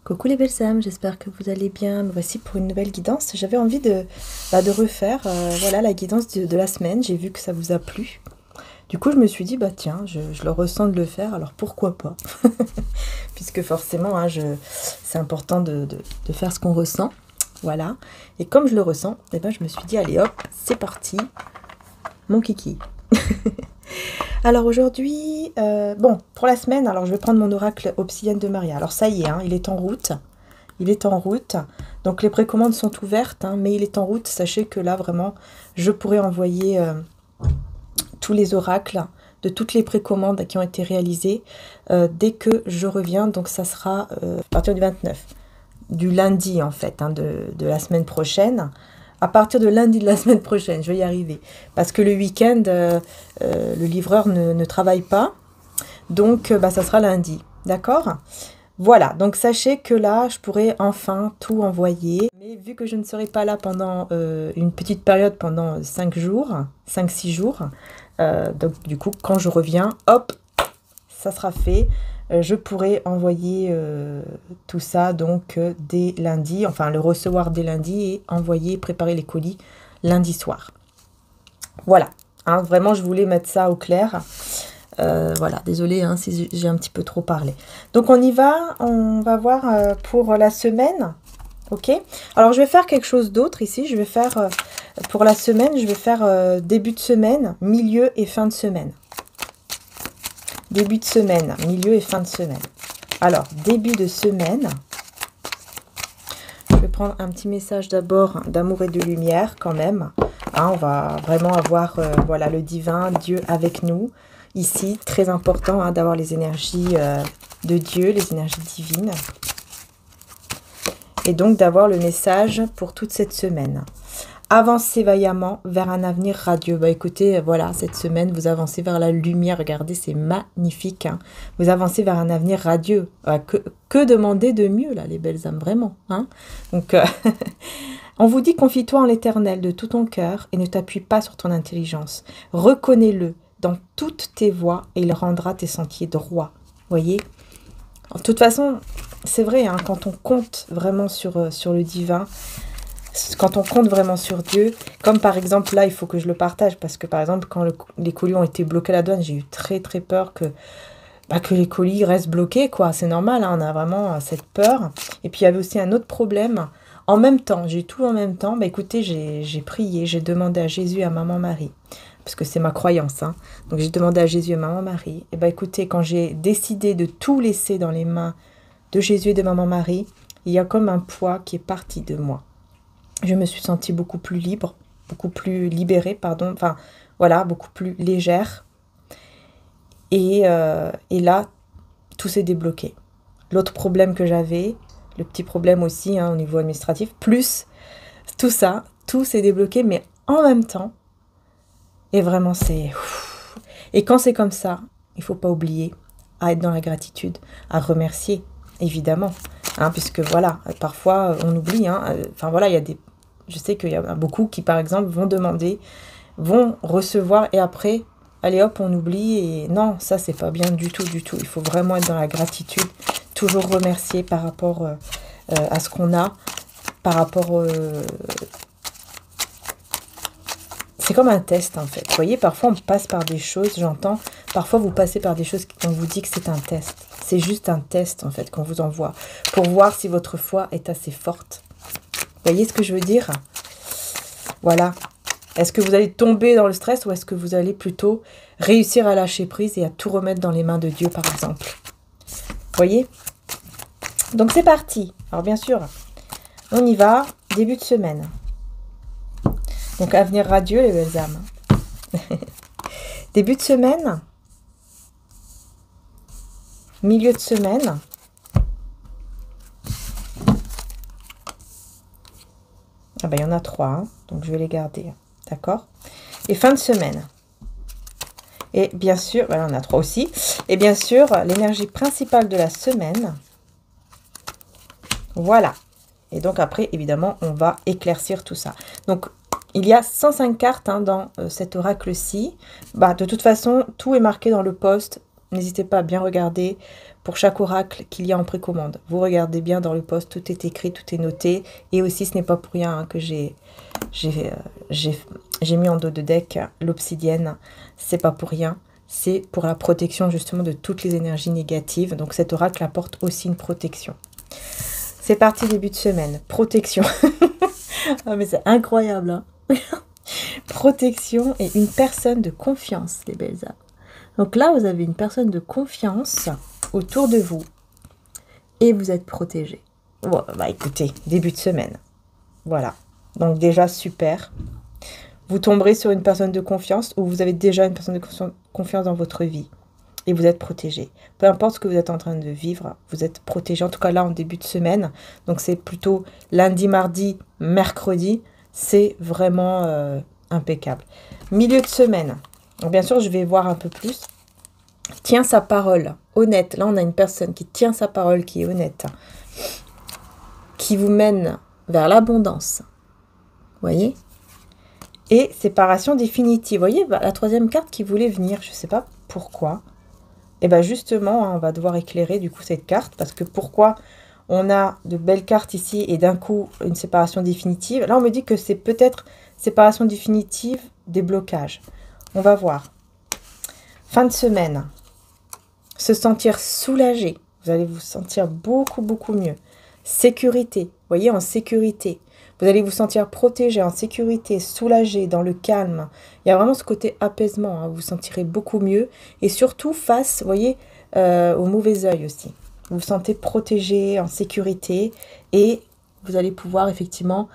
Coucou les belles âmes, j'espère que vous allez bien. Me voici pour une nouvelle guidance. J'avais envie de refaire voilà, la guidance de la semaine. J'ai vu que ça vous a plu. Du coup, je me suis dit, bah tiens, je le ressens de le faire, alors pourquoi pas. Puisque forcément, hein, c'est important de faire ce qu'on ressent. Voilà. Et comme je le ressens, eh ben, je me suis dit, allez hop, c'est parti, mon kiki. Alors aujourd'hui, bon, pour la semaine, alors je vais prendre mon oracle Obsidienne de Maria. Alors ça y est, hein, il est en route. Il est en route. Donc les précommandes sont ouvertes, hein, mais il est en route. Sachez que là, vraiment, je pourrai envoyer tous les oracles de toutes les précommandes qui ont été réalisées dès que je reviens. Donc ça sera à partir du 29, du lundi en fait, hein, de la semaine prochaine. À partir de lundi de la semaine prochaine, je vais y arriver. Parce que le week-end, le livreur ne travaille pas. Donc, ça sera lundi. D'accord? Voilà. Donc, sachez que là, je pourrai enfin tout envoyer. Mais vu que je ne serai pas là pendant une petite période, pendant 5-6 jours. Donc, du coup, quand je reviens, hop, ça sera fait. Je pourrai envoyer tout ça donc dès lundi, enfin le recevoir dès lundi et envoyer, préparer les colis lundi soir. Voilà, hein, vraiment je voulais mettre ça au clair. Voilà, désolée hein, si j'ai un petit peu trop parlé. Donc on y va, on va voir pour la semaine. Ok, alors je vais faire quelque chose d'autre ici. Je vais faire pour la semaine, je vais faire début de semaine, milieu et fin de semaine. Début de semaine, milieu et fin de semaine. Alors, début de semaine, je vais prendre un petit message d'abord d'amour et de lumière quand même. Hein, on va vraiment avoir voilà, le divin, Dieu avec nous. Ici, très important hein, d'avoir les énergies de Dieu, les énergies divines. Et donc d'avoir le message pour toute cette semaine. Avancez vaillamment vers un avenir radieux. Bah écoutez, voilà, cette semaine, vous avancez vers la lumière. Regardez, c'est magnifique. Hein. Vous avancez vers un avenir radieux. Que demander de mieux, là, les belles âmes, vraiment. Hein. Donc, on vous dit, confie-toi en l'Éternel de tout ton cœur et ne t'appuie pas sur ton intelligence. Reconnais-le dans toutes tes voies et il rendra tes sentiers droits. Voyez ? De toute façon, c'est vrai, hein, quand on compte vraiment sur le divin, quand on compte vraiment sur Dieu, comme par exemple là, il faut que je le partage, parce que par exemple, quand les colis ont été bloqués à la douane, j'ai eu très très peur que les colis restent bloqués, quoi. C'est normal, hein, on a vraiment cette peur. Et puis il y avait aussi un autre problème. En même temps, j'ai tout en même temps. Bah écoutez, j'ai prié, j'ai demandé à Jésus et à Maman Marie, parce que c'est ma croyance. Hein. Donc j'ai demandé à Jésus et Maman Marie. Et bah écoutez, quand j'ai décidé de tout laisser dans les mains de Jésus et de Maman Marie, il y a comme un poids qui est parti de moi. Je me suis sentie beaucoup plus libre, beaucoup plus libérée, pardon. Enfin, voilà, beaucoup plus légère. Et là, tout s'est débloqué. L'autre problème que j'avais, le petit problème aussi hein, au niveau administratif, plus tout ça, tout s'est débloqué, mais en même temps. Et vraiment, c'est... Et quand c'est comme ça, il ne faut pas oublier à être dans la gratitude, à remercier, évidemment. Hein, puisque voilà, parfois, on oublie. Hein, enfin voilà, il y a des... Je sais qu'il y en a beaucoup qui, par exemple, vont demander, vont recevoir et après, allez hop, on oublie. Et non, ça, c'est pas bien du tout, du tout. Il faut vraiment être dans la gratitude, toujours remercier par rapport à ce qu'on a, par rapport... C'est comme un test, en fait. Vous voyez, parfois, on passe par des choses, j'entends, parfois, vous passez par des choses qu'on vous dit que c'est un test. C'est juste un test, en fait, qu'on vous envoie, pour voir si votre foi est assez forte. Vous voyez ce que je veux dire? Voilà. Est-ce que vous allez tomber dans le stress ou est-ce que vous allez plutôt réussir à lâcher prise et à tout remettre dans les mains de Dieu, par exemple? Vous voyez? Donc, c'est parti. Alors, bien sûr, on y va. Début de semaine. Donc, avenir radieux, les belles âmes. Début de semaine. Milieu de semaine. Ah ben, il y en a 3, hein, donc je vais les garder. D'accord? et fin de semaine. Et bien sûr, voilà, on a 3 aussi. Et bien sûr, l'énergie principale de la semaine. Voilà. Et donc après, évidemment, on va éclaircir tout ça. Donc, il y a 105 cartes hein, dans cet oracle-ci. Bah, de toute façon, tout est marqué dans le post. N'hésitez pas à bien regarder pour chaque oracle qu'il y a en précommande. Vous regardez bien dans le post, tout est écrit, tout est noté. Et aussi, ce n'est pas pour rien hein, que j'ai mis en dos de deck l'obsidienne. C'est pas pour rien. C'est pour la protection justement de toutes les énergies négatives. Donc cet oracle apporte aussi une protection. C'est parti, début de semaine. Protection. Ah, mais c'est incroyable. Hein. Protection et une personne de confiance, les belles âmes. Donc là, vous avez une personne de confiance autour de vous. Et vous êtes protégé. Bon, bah écoutez, début de semaine. Voilà. Donc déjà, super. Vous tomberez sur une personne de confiance ou vous avez déjà une personne de confiance dans votre vie. Et vous êtes protégé. Peu importe ce que vous êtes en train de vivre, vous êtes protégé. En tout cas là, en début de semaine. Donc c'est plutôt lundi, mardi, mercredi. C'est vraiment impeccable. Milieu de semaine. Donc, bien sûr, je vais voir un peu plus. Tient sa parole. Honnête. Là, on a une personne qui tient sa parole, qui est honnête. Qui vous mène vers l'abondance. Vous voyez ? Et séparation définitive. Vous voyez, la troisième carte qui voulait venir, je ne sais pas pourquoi. Et bien justement, hein, on va devoir éclairer du coup cette carte. Parce que pourquoi on a de belles cartes ici et d'un coup une séparation définitive. Là, on me dit que c'est peut-être séparation définitive des blocages. On va voir. Fin de semaine. Se sentir soulagé. Vous allez vous sentir beaucoup, beaucoup mieux. Sécurité. Vous voyez, en sécurité. Vous allez vous sentir protégé, en sécurité, soulagé, dans le calme. Il y a vraiment ce côté apaisement. Hein. Vous vous sentirez beaucoup mieux. Et surtout face, vous voyez, au mauvais œil aussi. Vous vous sentez protégé, en sécurité. Et vous allez pouvoir effectivement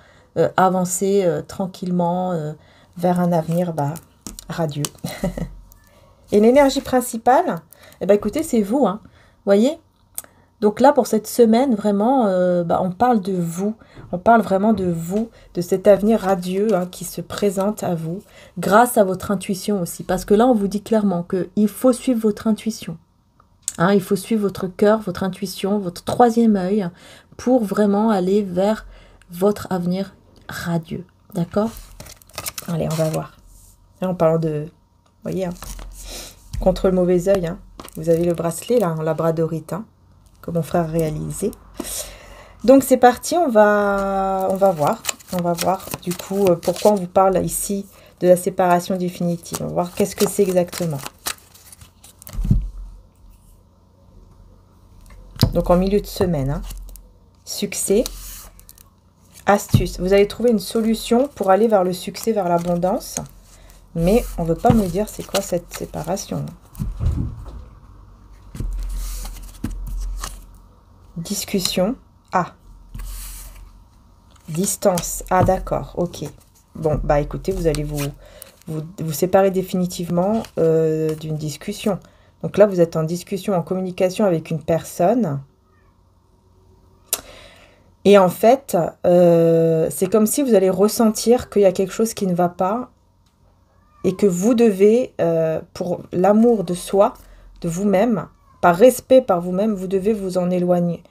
avancer tranquillement vers un avenir radieux. Et l'énergie principale, eh ben, écoutez, c'est vous. Hein. Vous voyez ? Donc là, pour cette semaine, vraiment, on parle de vous. On parle vraiment de vous, de cet avenir radieux hein, qui se présente à vous, grâce à votre intuition aussi. Parce que là, on vous dit clairement qu'il faut suivre votre intuition. Hein, il faut suivre votre cœur, votre intuition, votre troisième œil, pour vraiment aller vers votre avenir radieux. D'accord ? Allez, on va voir. Là, en parlant de... Vous voyez, hein, contre le mauvais œil, hein, vous avez le bracelet, là, en labradorite, hein, que mon frère a réalisé. Donc c'est parti, on va voir. On va voir du coup pourquoi on vous parle ici de la séparation définitive. On va voir qu'est-ce que c'est exactement. Donc en milieu de semaine, hein. Succès, astuce. Vous allez trouver une solution pour aller vers le succès, vers l'abondance. Mais on ne veut pas me dire c'est quoi cette séparation. Discussion. Ah. Distance. Ah, d'accord. Ok. Bon, bah écoutez, vous allez vous séparer définitivement d'une discussion. Donc là, vous êtes en discussion, en communication avec une personne. Et en fait, c'est comme si vous allez ressentir qu'il y a quelque chose qui ne va pas et que vous devez, pour l'amour de soi, de vous-même, par respect par vous-même, vous devez vous en éloigner.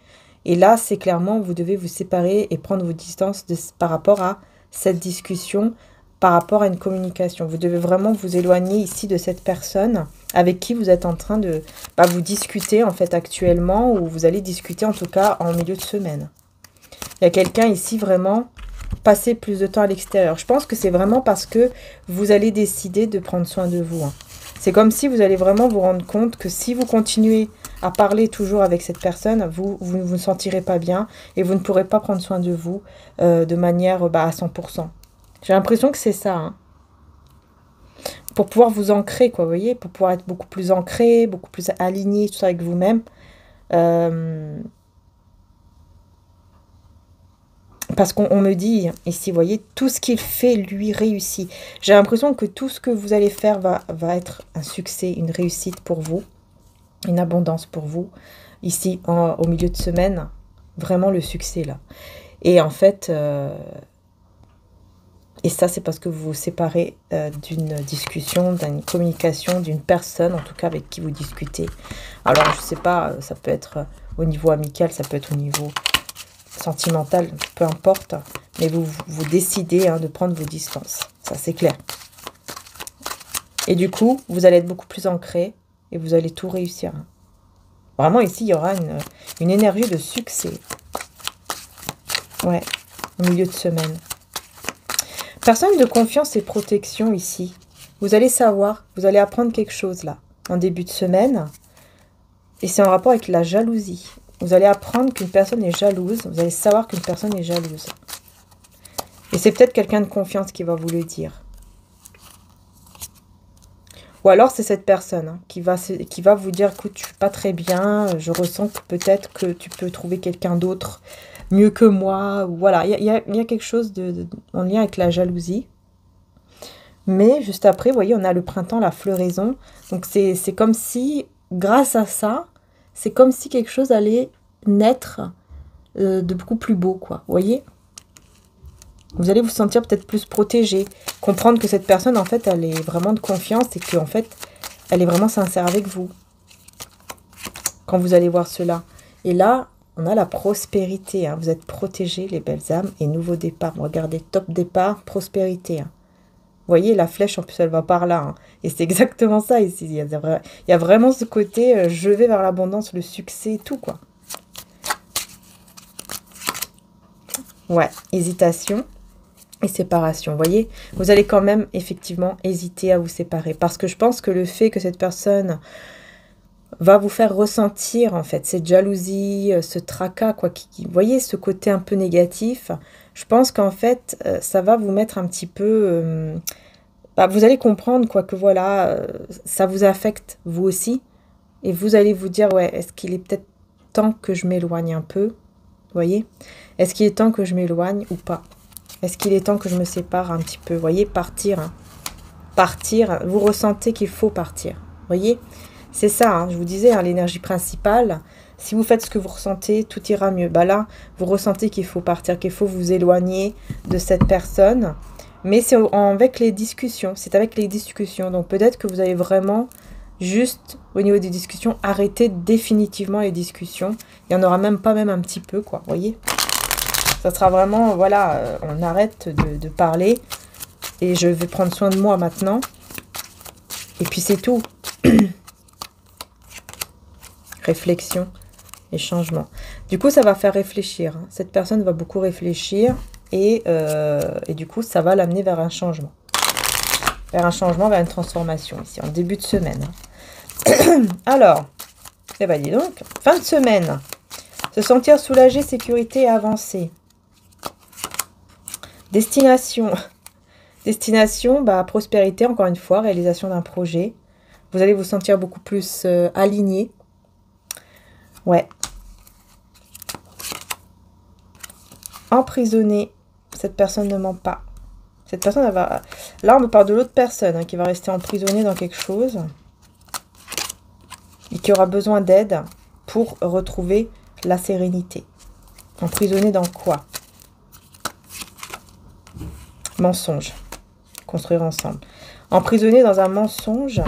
Et là, c'est clairement, vous devez vous séparer et prendre vos distances par rapport à cette discussion, par rapport à une communication. Vous devez vraiment vous éloigner ici de cette personne avec qui vous êtes en train de vous discuter en fait actuellement, ou vous allez discuter en tout cas en milieu de semaine. Il y a quelqu'un ici vraiment passer plus de temps à l'extérieur. Je pense que c'est vraiment parce que vous allez décider de prendre soin de vous. Hein. C'est comme si vous allez vraiment vous rendre compte que si vous continuez à parler toujours avec cette personne, vous ne vous sentirez pas bien et vous ne pourrez pas prendre soin de vous de manière à 100%. J'ai l'impression que c'est ça. Hein. Pour pouvoir vous ancrer, quoi, vous voyez, pour pouvoir être beaucoup plus ancré, beaucoup plus aligné, tout ça avec vous-même. Parce qu'on me dit, ici, vous voyez, tout ce qu'il fait, lui, réussit. J'ai l'impression que tout ce que vous allez faire va être un succès, une réussite pour vous, une abondance pour vous. Ici, au milieu de semaine, vraiment le succès, là. Et en fait, Et ça, c'est parce que vous vous séparez d'une discussion, d'une communication, d'une personne, en tout cas avec qui vous discutez. Alors, je sais pas, ça peut être au niveau amical, ça peut être au niveau sentimental, peu importe. Mais vous décidez de prendre vos distances. Ça, c'est clair. Et du coup, vous allez être beaucoup plus ancré et vous allez tout réussir. Vraiment, ici, il y aura une énergie de succès. Ouais, au milieu de semaine. Personne de confiance et protection ici. Vous allez savoir, vous allez apprendre quelque chose là, en début de semaine. Et c'est en rapport avec la jalousie. Vous allez apprendre qu'une personne est jalouse. Vous allez savoir qu'une personne est jalouse. Et c'est peut-être quelqu'un de confiance qui va vous le dire. Ou alors c'est cette personne qui va vous dire, écoute, je ne suis pas très bien, je ressens que peut-être que tu peux trouver quelqu'un d'autre mieux que moi. Voilà, il y a quelque chose en lien avec la jalousie. Mais juste après, vous voyez, on a le printemps, la floraison. Donc c'est comme si, grâce à ça, c'est comme si quelque chose allait naître de beaucoup plus beau, quoi. Vous voyez ? Vous allez vous sentir peut-être plus protégé. Comprendre que cette personne, en fait, elle est vraiment de confiance et qu'en fait, elle est vraiment sincère avec vous. Quand vous allez voir cela. Et là, on a la prospérité. Vous êtes protégés, les belles âmes. Et nouveau départ. Regardez, top départ, prospérité. Vous voyez, la flèche, en plus, elle va par là. Et c'est exactement ça ici. Il y a vraiment ce côté, je vais vers l'abondance, le succès et tout, quoi. Ouais, hésitation. Et séparation, vous voyez, vous allez quand même effectivement hésiter à vous séparer. Parce que je pense que le fait que cette personne va vous faire ressentir en fait cette jalousie, ce tracas, quoi, vous voyez, ce côté un peu négatif, je pense qu'en fait, ça va vous mettre un petit peu... vous allez comprendre quoi que voilà, ça vous affecte vous aussi. Et vous allez vous dire, ouais, est-ce qu'il est peut-être temps que je m'éloigne un peu? Vous voyez? Est-ce qu'il est temps que je m'éloigne ou pas? Est-ce qu'il est temps que je me sépare un petit peu? Vous voyez, partir. Partir, vous ressentez qu'il faut partir. Vous voyez, c'est ça, je vous disais, l'énergie principale. Si vous faites ce que vous ressentez, tout ira mieux. Là, vous ressentez qu'il faut partir, qu'il faut vous éloigner de cette personne. Mais c'est avec les discussions. C'est avec les discussions. Donc peut-être que vous allez vraiment, juste au niveau des discussions, arrêter définitivement les discussions. Il n'y en aura même pas un petit peu, quoi. Vous voyez ? Ça sera vraiment, voilà, on arrête de parler et je vais prendre soin de moi maintenant. Et puis c'est tout. Réflexion et changement. Du coup, ça va faire réfléchir. Cette personne va beaucoup réfléchir et du coup, ça va l'amener vers un changement. Vers un changement, vers une transformation ici, en début de semaine. Alors, eh ben dis donc, fin de semaine. Se sentir soulagé, sécurité et avancé. Destination, prospérité, encore une fois, réalisation d'un projet. Vous allez vous sentir beaucoup plus aligné. Ouais. Emprisonné, cette personne ne ment pas. Cette personne, elle va... Là, on me parle de l'autre personne qui va rester emprisonnée dans quelque chose et qui aura besoin d'aide pour retrouver la sérénité. Emprisonnée dans quoi? Mensonge. Construire ensemble. Emprisonné dans un mensonge.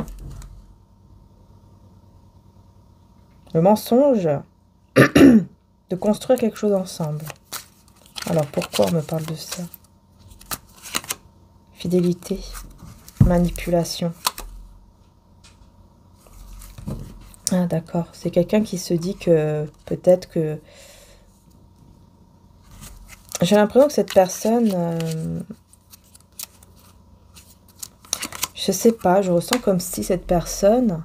Le mensonge de construire quelque chose ensemble. Alors pourquoi on me parle de ça? Fidélité. Manipulation. Ah d'accord. C'est quelqu'un qui se dit que peut-être que... J'ai l'impression que cette personne... Je sais pas, je ressens comme si cette personne...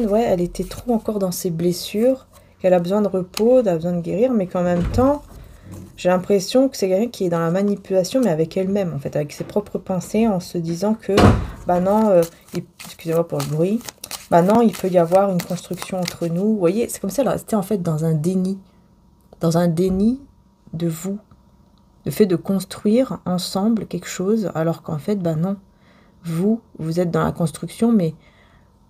ouais, elle était trop encore dans ses blessures, qu'elle a besoin de repos, elle a besoin de guérir, mais qu'en même temps, j'ai l'impression que c'est quelqu'un qui est dans la manipulation, mais avec elle-même, en fait, avec ses propres pensées, en se disant que, non, excusez-moi pour le bruit, non, il peut y avoir une construction entre nous. Vous voyez, c'est comme si elle restait en fait dans un déni de vous. Le fait de construire ensemble quelque chose, alors qu'en fait, non. Vous êtes dans la construction, mais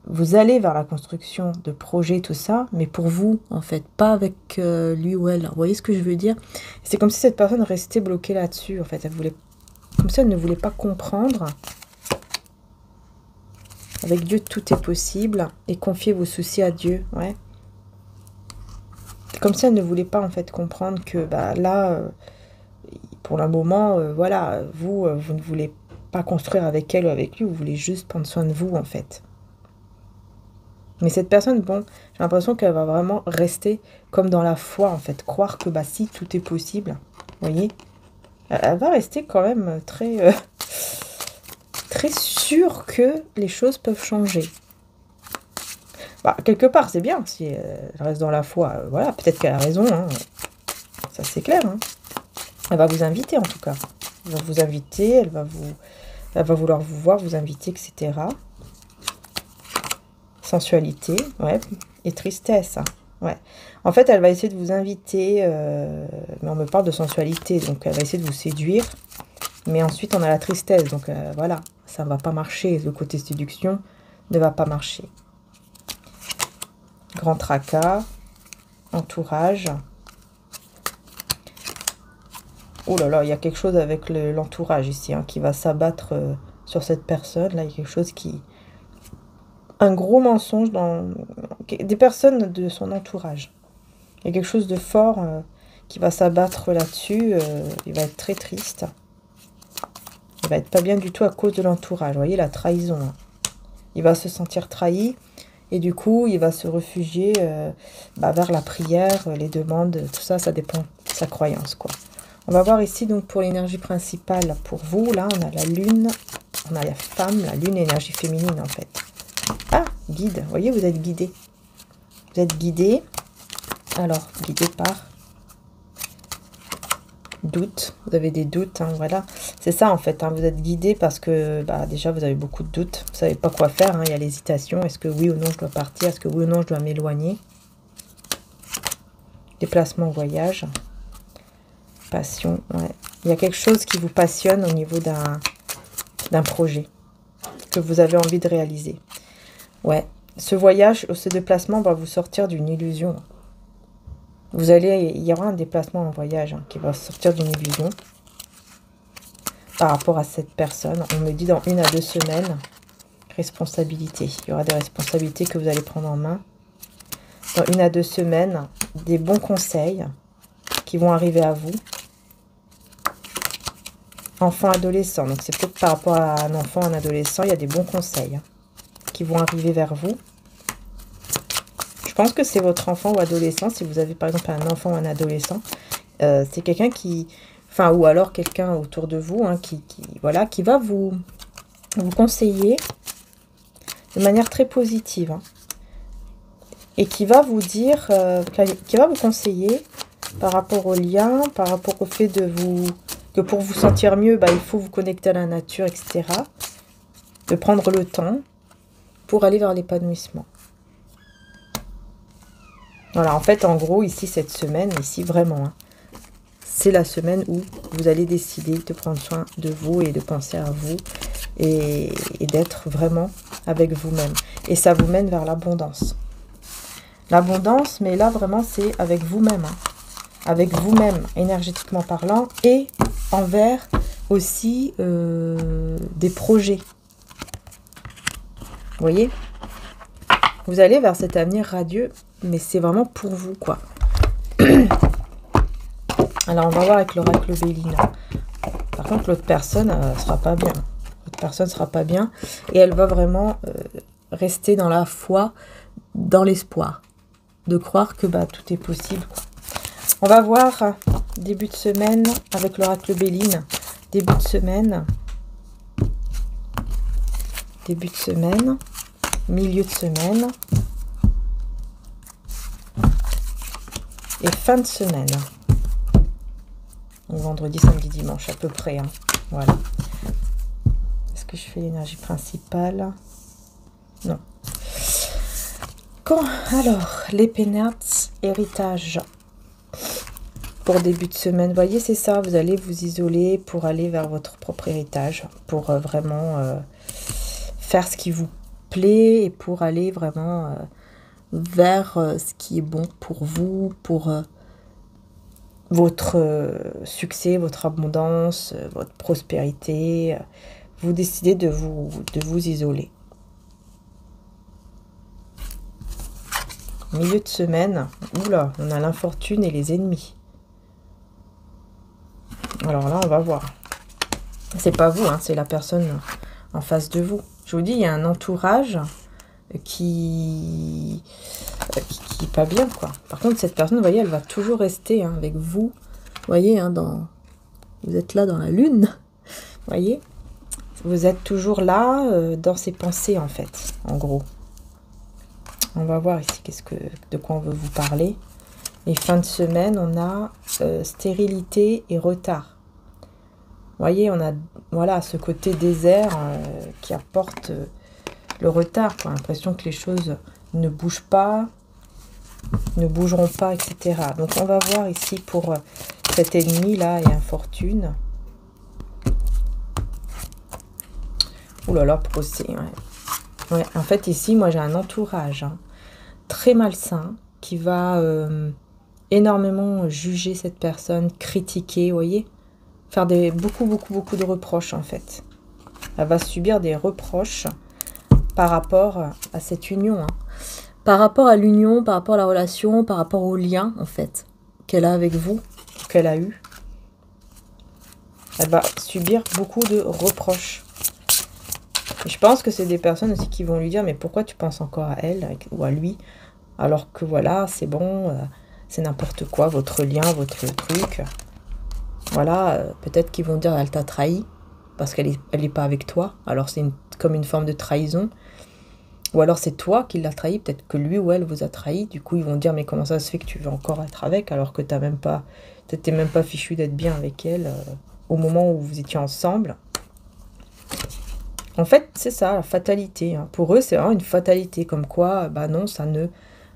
vous allez vers la construction de projets, tout ça, mais pour vous, en fait, pas avec lui ou elle. Vous voyez ce que je veux dire? C'est comme si cette personne restait bloquée là-dessus, en fait. Elle voulait, comme ça, elle ne voulait pas comprendre. Avec Dieu, tout est possible. Et confiez vos soucis à Dieu, ouais. Comme ça, elle ne voulait pas, en fait, comprendre que, bah, là, pour le moment, voilà, vous ne voulez pas construire avec elle ou avec lui, vous voulez juste prendre soin de vous, en fait. Mais cette personne, bon, j'ai l'impression qu'elle va vraiment rester comme dans la foi, en fait. Croire que, bah, si, tout est possible. Vous voyez? Elle va rester quand même très, très sûre que les choses peuvent changer. Bah, quelque part, c'est bien. Si elle reste dans la foi, voilà, peut-être qu'elle a raison. Hein. Ça, c'est clair. Hein. Elle va vous inviter, en tout cas. Elle va vous inviter, elle va vouloir vous voir, vous inviter, etc. Sensualité, ouais, et tristesse, hein. Ouais. En fait, elle va essayer de vous inviter, mais on me parle de sensualité, donc elle va essayer de vous séduire, mais ensuite on a la tristesse, donc voilà, ça ne va pas marcher, le côté séduction ne va pas marcher. Grand tracas, entourage. Oh là là, il y a quelque chose avec l'entourage ici, hein, qui va s'abattre sur cette personne, là, il y a quelque chose qui... Un gros mensonge dans des personnes de son entourage. Il y a quelque chose de fort qui va s'abattre là-dessus. Il va être très triste. Il va être pas bien du tout à cause de l'entourage. Vous voyez, la trahison. Hein. Il va se sentir trahi. Et du coup, il va se réfugier vers la prière, les demandes. Tout ça, ça dépend de sa croyance, quoi. On va voir ici, donc, pour l'énergie principale. Pour vous, là, on a la lune. On a la femme, la lune, énergie féminine, en fait. Ah, guide, vous voyez, vous êtes guidé. Vous êtes guidé. Alors, guidé par doute. Vous avez des doutes, hein, voilà. C'est ça, en fait. Hein, vous êtes guidé parce que, bah, déjà, vous avez beaucoup de doutes. Vous ne savez pas quoi faire. Hein, il y a l'hésitation. Est-ce que oui ou non, je dois partir? Est-ce que oui ou non, je dois m'éloigner? Déplacement, voyage. Passion, ouais. Il y a quelque chose qui vous passionne au niveau d'un projet que vous avez envie de réaliser. Ouais, ce voyage, ce déplacement va vous sortir d'une illusion. Il y aura un déplacement en voyage qui va sortir d'une illusion par rapport à cette personne. On me dit dans 1 à 2 semaines, responsabilité. Il y aura des responsabilités que vous allez prendre en main. Dans 1 à 2 semaines, des bons conseils qui vont arriver à vous. Enfant, adolescent. Donc c'est peut-être par rapport à un enfant, un adolescent, il y a des bons conseils qui vont arriver vers vous. Je pense que c'est votre enfant ou adolescent. Si vous avez par exemple un enfant ou un adolescent, c'est quelqu'un qui... Enfin, ou alors quelqu'un autour de vous hein, voilà, qui va vous conseiller de manière très positive. Hein, et qui va vous dire... qui va vous conseiller par rapport au lien, par rapport au fait de vous... Que pour vous sentir mieux, bah, il faut vous connecter à la nature, etc. De prendre le temps pour aller vers l'épanouissement. Voilà, en fait, en gros, ici, cette semaine, ici, vraiment, hein, c'est la semaine où vous allez décider de prendre soin de vous et de penser à vous et d'être vraiment avec vous-même. Et ça vous mène vers l'abondance. L'abondance, mais là, vraiment, c'est avec vous-même. Hein, avec vous-même, énergétiquement parlant, et envers aussi des projets. Vous voyez? Vous allez vers cet avenir radieux, mais c'est vraiment pour vous, quoi. Alors, on va voir avec l'oracle Béline. Par contre, l'autre personne ne sera pas bien. L'autre personne ne sera pas bien. Et elle va vraiment rester dans la foi, dans l'espoir. De croire que bah, tout est possible, quoi. On va voir début de semaine avec l'oracle Béline. Début de semaine. Début de semaine. Milieu de semaine. Et fin de semaine. Donc vendredi, samedi, dimanche à peu près. Hein. Voilà. Est-ce que je fais l'énergie principale? Non. Alors, les pénates, héritage. Pour début de semaine, vous voyez, c'est ça. Vous allez vous isoler pour aller vers votre propre héritage. Pour vraiment faire ce qui vous plaît et pour aller vraiment vers ce qui est bon pour vous, pour votre succès, votre abondance, votre prospérité. Vous décidez de vous isoler. Milieu de semaine, oula, on a l'infortune et les ennemis. Alors là, on va voir. C'est pas vous, hein, c'est la personne en face de vous. Je vous dis, il y a un entourage qui est pas bien, quoi. Par contre, cette personne, vous voyez, elle va toujours rester hein, avec vous. Vous voyez, hein, vous êtes là dans la lune. Vous voyez, vous êtes toujours là dans ses pensées, en fait, en gros. On va voir ici de quoi on veut vous parler. Et fin de semaine, on a stérilité et retard. Vous voyez, on a voilà, ce côté désert qui apporte le retard. On a l'impression que les choses ne bougent pas, ne bougeront pas, etc. Donc on va voir ici pour cet ennemi-là et infortune. Ouh là là, procès, ouais. Ouais, en fait, ici, moi, j'ai un entourage hein, très malsain qui va énormément juger cette personne, critiquer, vous voyez, faire beaucoup de reproches, en fait. Elle va subir des reproches par rapport à cette union, hein. Par rapport à l'union, par rapport à la relation, par rapport au lien, en fait, qu'elle a avec vous, qu'elle a eu. Elle va subir beaucoup de reproches. Je pense que c'est des personnes aussi qui vont lui dire mais pourquoi tu penses encore à elle ou à lui alors que voilà c'est bon, c'est n'importe quoi votre lien, votre truc. Voilà, peut-être qu'ils vont dire elle t'a trahi parce qu'elle est pas avec toi. Alors c'est comme une forme de trahison. Ou alors c'est toi qui l'as trahi, peut-être que lui ou elle vous a trahi. Du coup ils vont dire mais comment ça se fait que tu veux encore être avec alors que t'étais même pas fichu d'être bien avec elle au moment où vous étiez ensemble. En fait, c'est ça, la fatalité. Hein. Pour eux, c'est vraiment une fatalité. Comme quoi, bah non, ça ne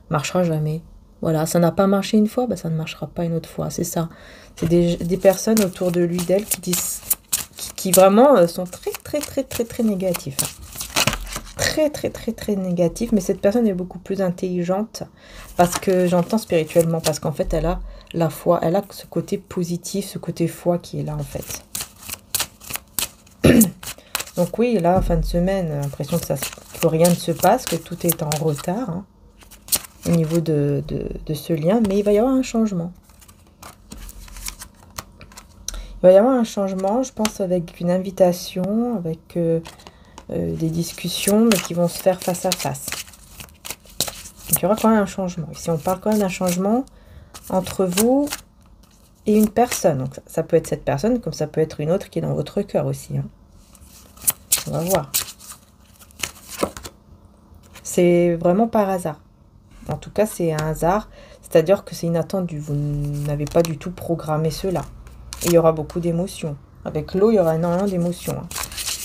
marchera jamais. Voilà, ça n'a pas marché une fois, bah ça ne marchera pas une autre fois. C'est ça. C'est des personnes autour de lui, d'elle, qui disent, qui vraiment sont très négatifs. Hein. Très négatifs. Mais cette personne est beaucoup plus intelligente parce que j'entends spirituellement. Parce qu'en fait, elle a la foi. Elle a ce côté positif, ce côté foi qui est là, en fait. Donc oui, là, fin de semaine, l'impression que rien ne se passe, que tout est en retard hein, au niveau de ce lien, mais il va y avoir un changement. Il va y avoir un changement, je pense, avec une invitation, avec des discussions, mais qui vont se faire face à face. Donc il y aura quand même un changement. Ici, on parle quand même d'un changement entre vous et une personne. Donc ça peut être cette personne, comme ça peut être une autre qui est dans votre cœur aussi, hein. On va voir. C'est vraiment par hasard. En tout cas, c'est un hasard. C'est-à-dire que c'est inattendu. Vous n'avez pas du tout programmé cela. Et il y aura beaucoup d'émotions. Avec l'eau, il y aura énormément d'émotions hein,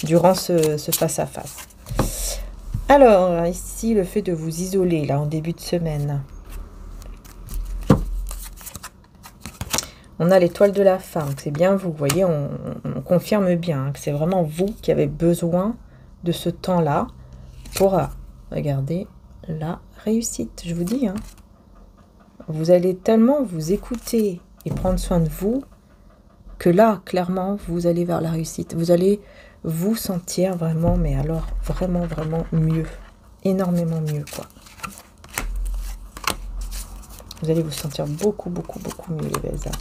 durant ce face-à-face. Alors, ici, le fait de vous isoler, là, en début de semaine. On a l'étoile de la femme, c'est bien vous, voyez, on confirme bien hein, que c'est vraiment vous qui avez besoin de ce temps-là pour regarder la réussite, je vous dis. Hein. Vous allez tellement vous écouter et prendre soin de vous que là, clairement, vous allez vers la réussite. Vous allez vous sentir vraiment, mais alors vraiment mieux, énormément mieux, quoi. Vous allez vous sentir beaucoup mieux, les belles âmes.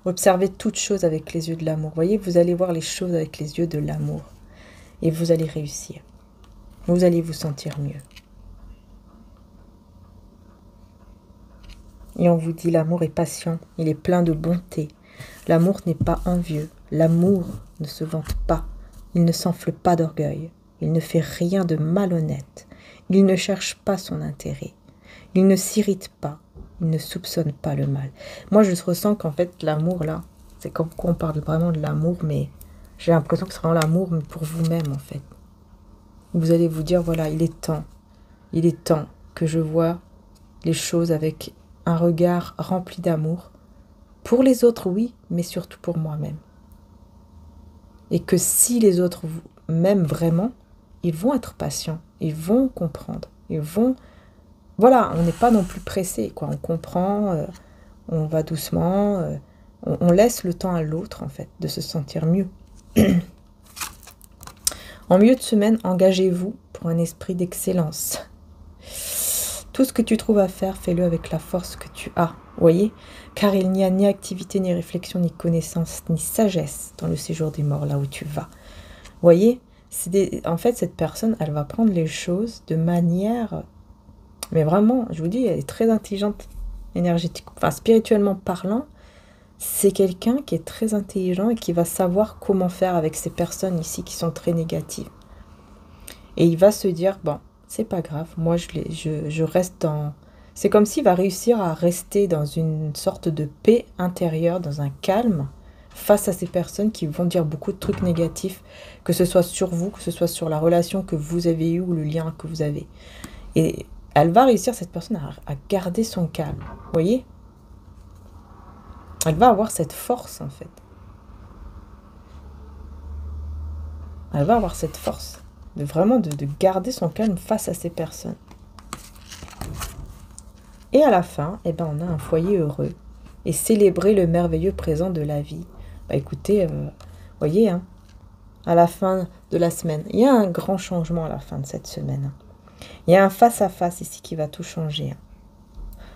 Observez toutes choses avec les yeux de l'amour. Voyez, vous allez voir les choses avec les yeux de l'amour. Et vous allez réussir. Vous allez vous sentir mieux. Et on vous dit, l'amour est patient. Il est plein de bonté. L'amour n'est pas envieux. L'amour ne se vante pas. Il ne s'enfle pas d'orgueil. Il ne fait rien de malhonnête. Il ne cherche pas son intérêt. Il ne s'irrite pas. Il ne soupçonne pas le mal. Moi, je ressens qu'en fait, l'amour, là, c'est comme quoi on parle vraiment de l'amour, mais j'ai l'impression que c'est vraiment l'amour, mais pour vous-même, en fait. Vous allez vous dire, voilà, il est temps que je vois les choses avec un regard rempli d'amour. Pour les autres, oui, mais surtout pour moi-même. Et que si les autres vous m'aiment vraiment, ils vont être patients, ils vont comprendre, ils vont... Voilà, on n'est pas non plus pressé, quoi. On comprend, on va doucement, on laisse le temps à l'autre, en fait, de se sentir mieux. En milieu de semaine, engagez-vous pour un esprit d'excellence. Tout ce que tu trouves à faire, fais-le avec la force que tu as, voyez, car il n'y a ni activité, ni réflexion, ni connaissance, ni sagesse dans le séjour des morts, là où tu vas. Voyez, en fait, cette personne, elle va prendre les choses de manière... Mais vraiment, je vous dis, elle est très intelligente, énergétique, enfin spirituellement parlant, c'est quelqu'un qui est très intelligent et qui va savoir comment faire avec ces personnes ici qui sont très négatives. Et il va se dire, bon, c'est pas grave, moi je reste dans... C'est comme s'il va réussir à rester dans une sorte de paix intérieure, dans un calme, face à ces personnes qui vont dire beaucoup de trucs négatifs, que ce soit sur vous, que ce soit sur la relation que vous avez eue ou le lien que vous avez. Et elle va réussir, cette personne, à garder son calme, vous voyez ? Elle va avoir cette force, en fait. Elle va avoir cette force de vraiment de garder son calme face à ces personnes. Et à la fin, eh ben, on a un foyer heureux. Et célébrer le merveilleux présent de la vie. Bah écoutez, voyez, hein, à la fin de la semaine, il y a un grand changement à la fin de cette semaine. Il y a un face-à-face ici qui va tout changer.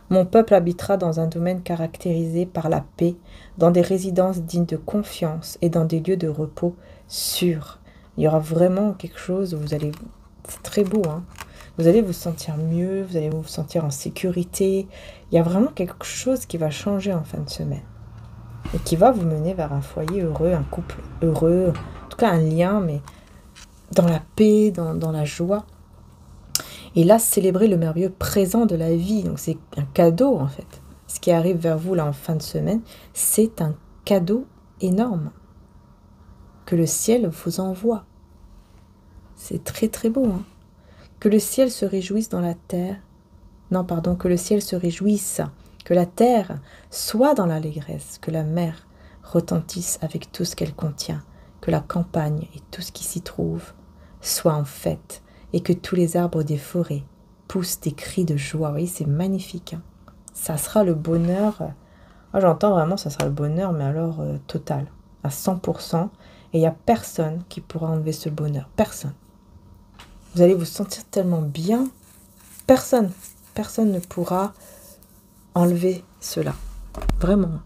Mon peuple habitera dans un domaine caractérisé par la paix, dans des résidences dignes de confiance et dans des lieux de repos sûrs. Il y aura vraiment quelque chose où vous allez... C'est très beau, hein. Vous allez vous sentir mieux, vous allez vous sentir en sécurité. Il y a vraiment quelque chose qui va changer en fin de semaine. Et qui va vous mener vers un foyer heureux, un couple heureux, en tout cas un lien, mais dans la paix, dans la joie. Et là, célébrer le merveilleux présent de la vie. Donc c'est un cadeau en fait. Ce qui arrive vers vous là en fin de semaine, c'est un cadeau énorme que le ciel vous envoie. C'est très très beau, hein. Que le ciel se réjouisse dans la terre. Non, pardon, que le ciel se réjouisse. Que la terre soit dans l'allégresse. Que la mer retentisse avec tout ce qu'elle contient. Que la campagne et tout ce qui s'y trouve soient en fête. Et que tous les arbres des forêts poussent des cris de joie. Vous voyez, c'est magnifique, hein. Ça sera le bonheur. Moi, j'entends vraiment, ça sera le bonheur, mais alors total, à 100%. Et il n'y a personne qui pourra enlever ce bonheur. Personne. Vous allez vous sentir tellement bien. Personne ne pourra enlever cela. Vraiment.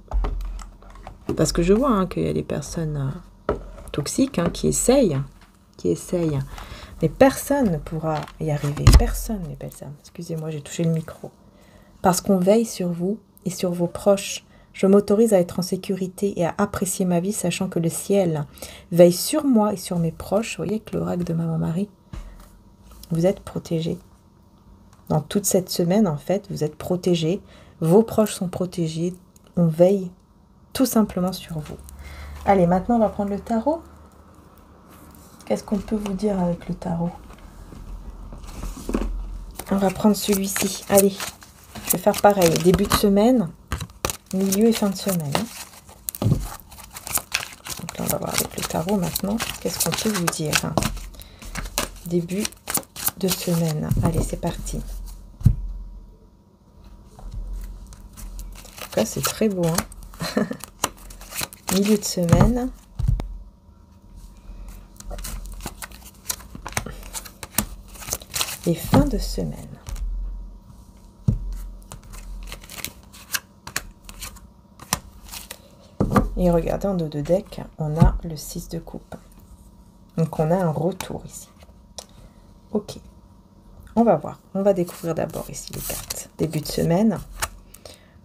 Parce que je vois, hein, qu'il y a des personnes toxiques, hein, qui essayent. Mais personne ne pourra y arriver. Personne, mes belles âmes. Excusez-moi, j'ai touché le micro. Parce qu'on veille sur vous et sur vos proches. Je m'autorise à être en sécurité et à apprécier ma vie, sachant que le ciel veille sur moi et sur mes proches. Vous voyez, avec l'oracle de Maman Marie, vous êtes protégés. Dans toute cette semaine, en fait, vous êtes protégés. Vos proches sont protégés. On veille tout simplement sur vous. Allez, maintenant, on va prendre le tarot. Qu'est-ce qu'on peut vous dire avec le tarot? On va prendre celui-ci. Allez, je vais faire pareil. Début de semaine, milieu et fin de semaine. Donc là, on va voir avec le tarot maintenant. Qu'est-ce qu'on peut vous dire? Début de semaine. Allez, c'est parti. En tout cas, c'est très beau, hein. Milieu de semaine. Et fin de semaine. Et regardez, en dos de deck, on a le 6 de coupe. Donc on a un retour ici. Ok. On va voir. On va découvrir d'abord ici les cartes. Début de semaine.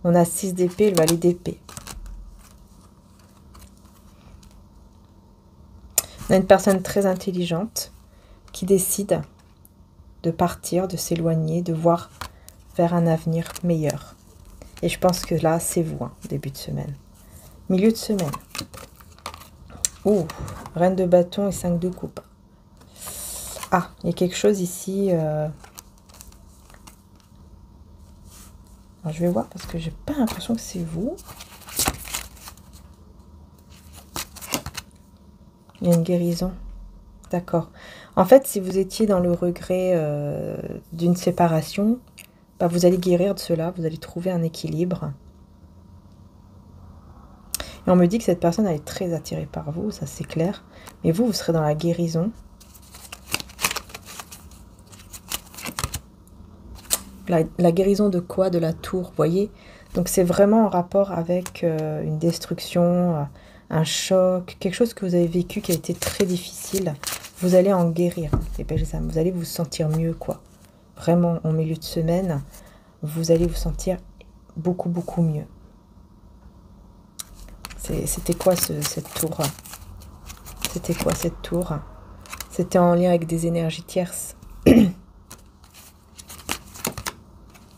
On a 6 d'épée, le valet d'épée. On a une personne très intelligente qui décide de partir, de s'éloigner, de voir vers un avenir meilleur. Et je pense que là, c'est vous, hein, début de semaine. Milieu de semaine. Ouh, reine de bâton et 5 de coupe. Ah, il y a quelque chose ici. Alors, je vais voir parce que j'ai pas l'impression que c'est vous. Il y a une guérison. D'accord. En fait, si vous étiez dans le regret d'une séparation, bah, vous allez guérir de cela, vous allez trouver un équilibre. Et on me dit que cette personne elle est très attirée par vous, ça c'est clair. Mais vous, vous serez dans la guérison. La guérison de quoi? De la tour, vous voyez? Donc c'est vraiment en rapport avec une destruction, un choc, quelque chose que vous avez vécu qui a été très difficile. Vous allez en guérir, les belles âmes. Vous allez vous sentir mieux, quoi. Vraiment, en milieu de semaine, vous allez vous sentir beaucoup, beaucoup mieux. C'était quoi cette tour? C'était quoi cette tour? C'était en lien avec des énergies tierces.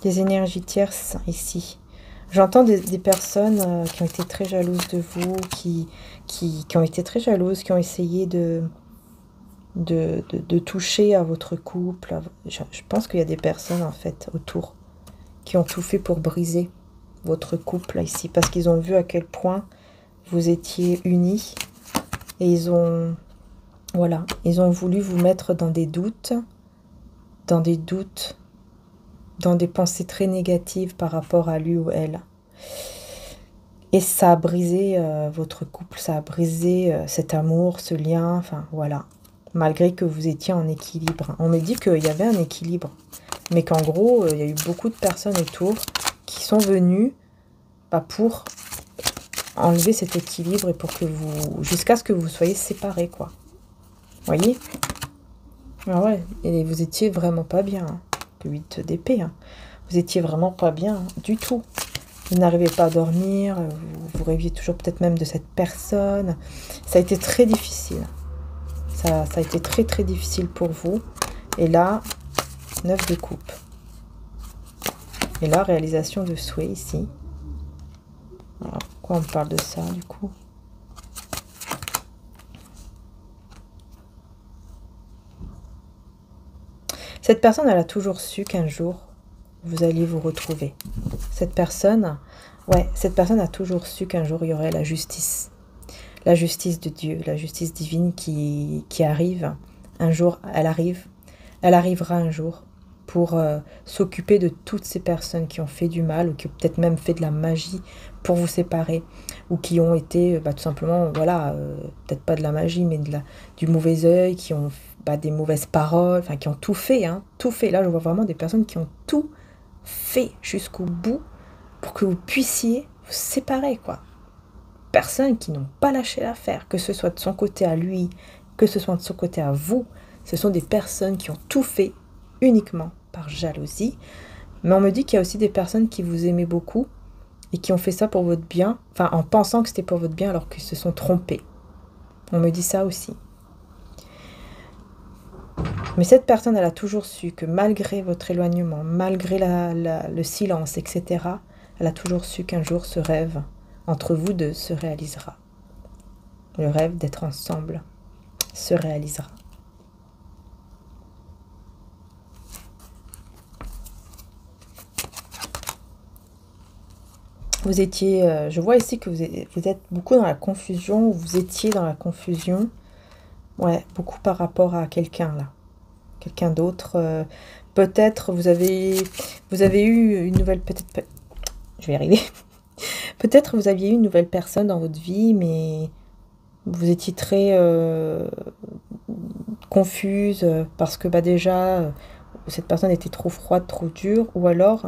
Des énergies tierces ici. J'entends des personnes qui ont été très jalouses de vous, qui ont été très jalouses, qui ont essayé de toucher à votre couple. Je pense qu'il y a des personnes en fait autour qui ont tout fait pour briser votre couple ici, parce qu'ils ont vu à quel point vous étiez unis et ils ont voulu vous mettre dans des doutes, dans des pensées très négatives par rapport à lui ou elle. Et ça a brisé votre couple, ça a brisé cet amour, ce lien, enfin voilà. Malgré que vous étiez en équilibre. On me dit qu'il y avait un équilibre, mais qu'en gros, il y a eu beaucoup de personnes autour qui sont venues pour enlever cet équilibre et pour que vous, jusqu'à ce que vous soyez séparés, quoi. Voyez? Ah ouais, et vous étiez vraiment pas bien. Hein. Le 8 d'épée. Hein. Vous étiez vraiment pas bien du tout. Vous n'arrivez pas à dormir, vous rêviez toujours peut-être même de cette personne. Ça a été très difficile. Ça a été très très difficile pour vous. Et là, 9 de coupe. Et là, réalisation de souhait ici. Alors, pourquoi on parle de ça du coup? Cette personne, elle a toujours su qu'un jour, vous alliez vous retrouver. Cette personne a toujours su qu'un jour, il y aurait la justice. La justice de Dieu, la justice divine qui arrive. Un jour, elle arrive. Elle arrivera un jour pour s'occuper de toutes ces personnes qui ont fait du mal ou qui ont peut-être même fait de la magie pour vous séparer ou qui ont été tout simplement, voilà, peut-être pas de la magie, mais du mauvais œil, qui ont des mauvaises paroles, enfin qui ont tout fait, hein, tout fait. Là, je vois vraiment des personnes qui ont tout fait jusqu'au bout pour que vous puissiez vous séparer, quoi. Personnes qui n'ont pas lâché l'affaire, que ce soit de son côté à lui, que ce soit de son côté à vous. Ce sont des personnes qui ont tout fait uniquement par jalousie. Mais on me dit qu'il y a aussi des personnes qui vous aimaient beaucoup et qui ont fait ça pour votre bien, enfin en pensant que c'était pour votre bien alors qu'ils se sont trompés. On me dit ça aussi. Mais cette personne, elle a toujours su que malgré votre éloignement, malgré le silence, etc., elle a toujours su qu'un jour ce rêve entre vous deux se réalisera. Le rêve d'être ensemble se réalisera. Vous étiez, je vois ici que vous êtes beaucoup dans la confusion, ou vous étiez dans la confusion, ouais, beaucoup par rapport à quelqu'un là, quelqu'un d'autre. Peut-être vous avez eu une nouvelle, je vais y arriver. Peut-être vous aviez eu une nouvelle personne dans votre vie, mais vous étiez très confuse parce que déjà cette personne était trop froide, trop dure, ou alors.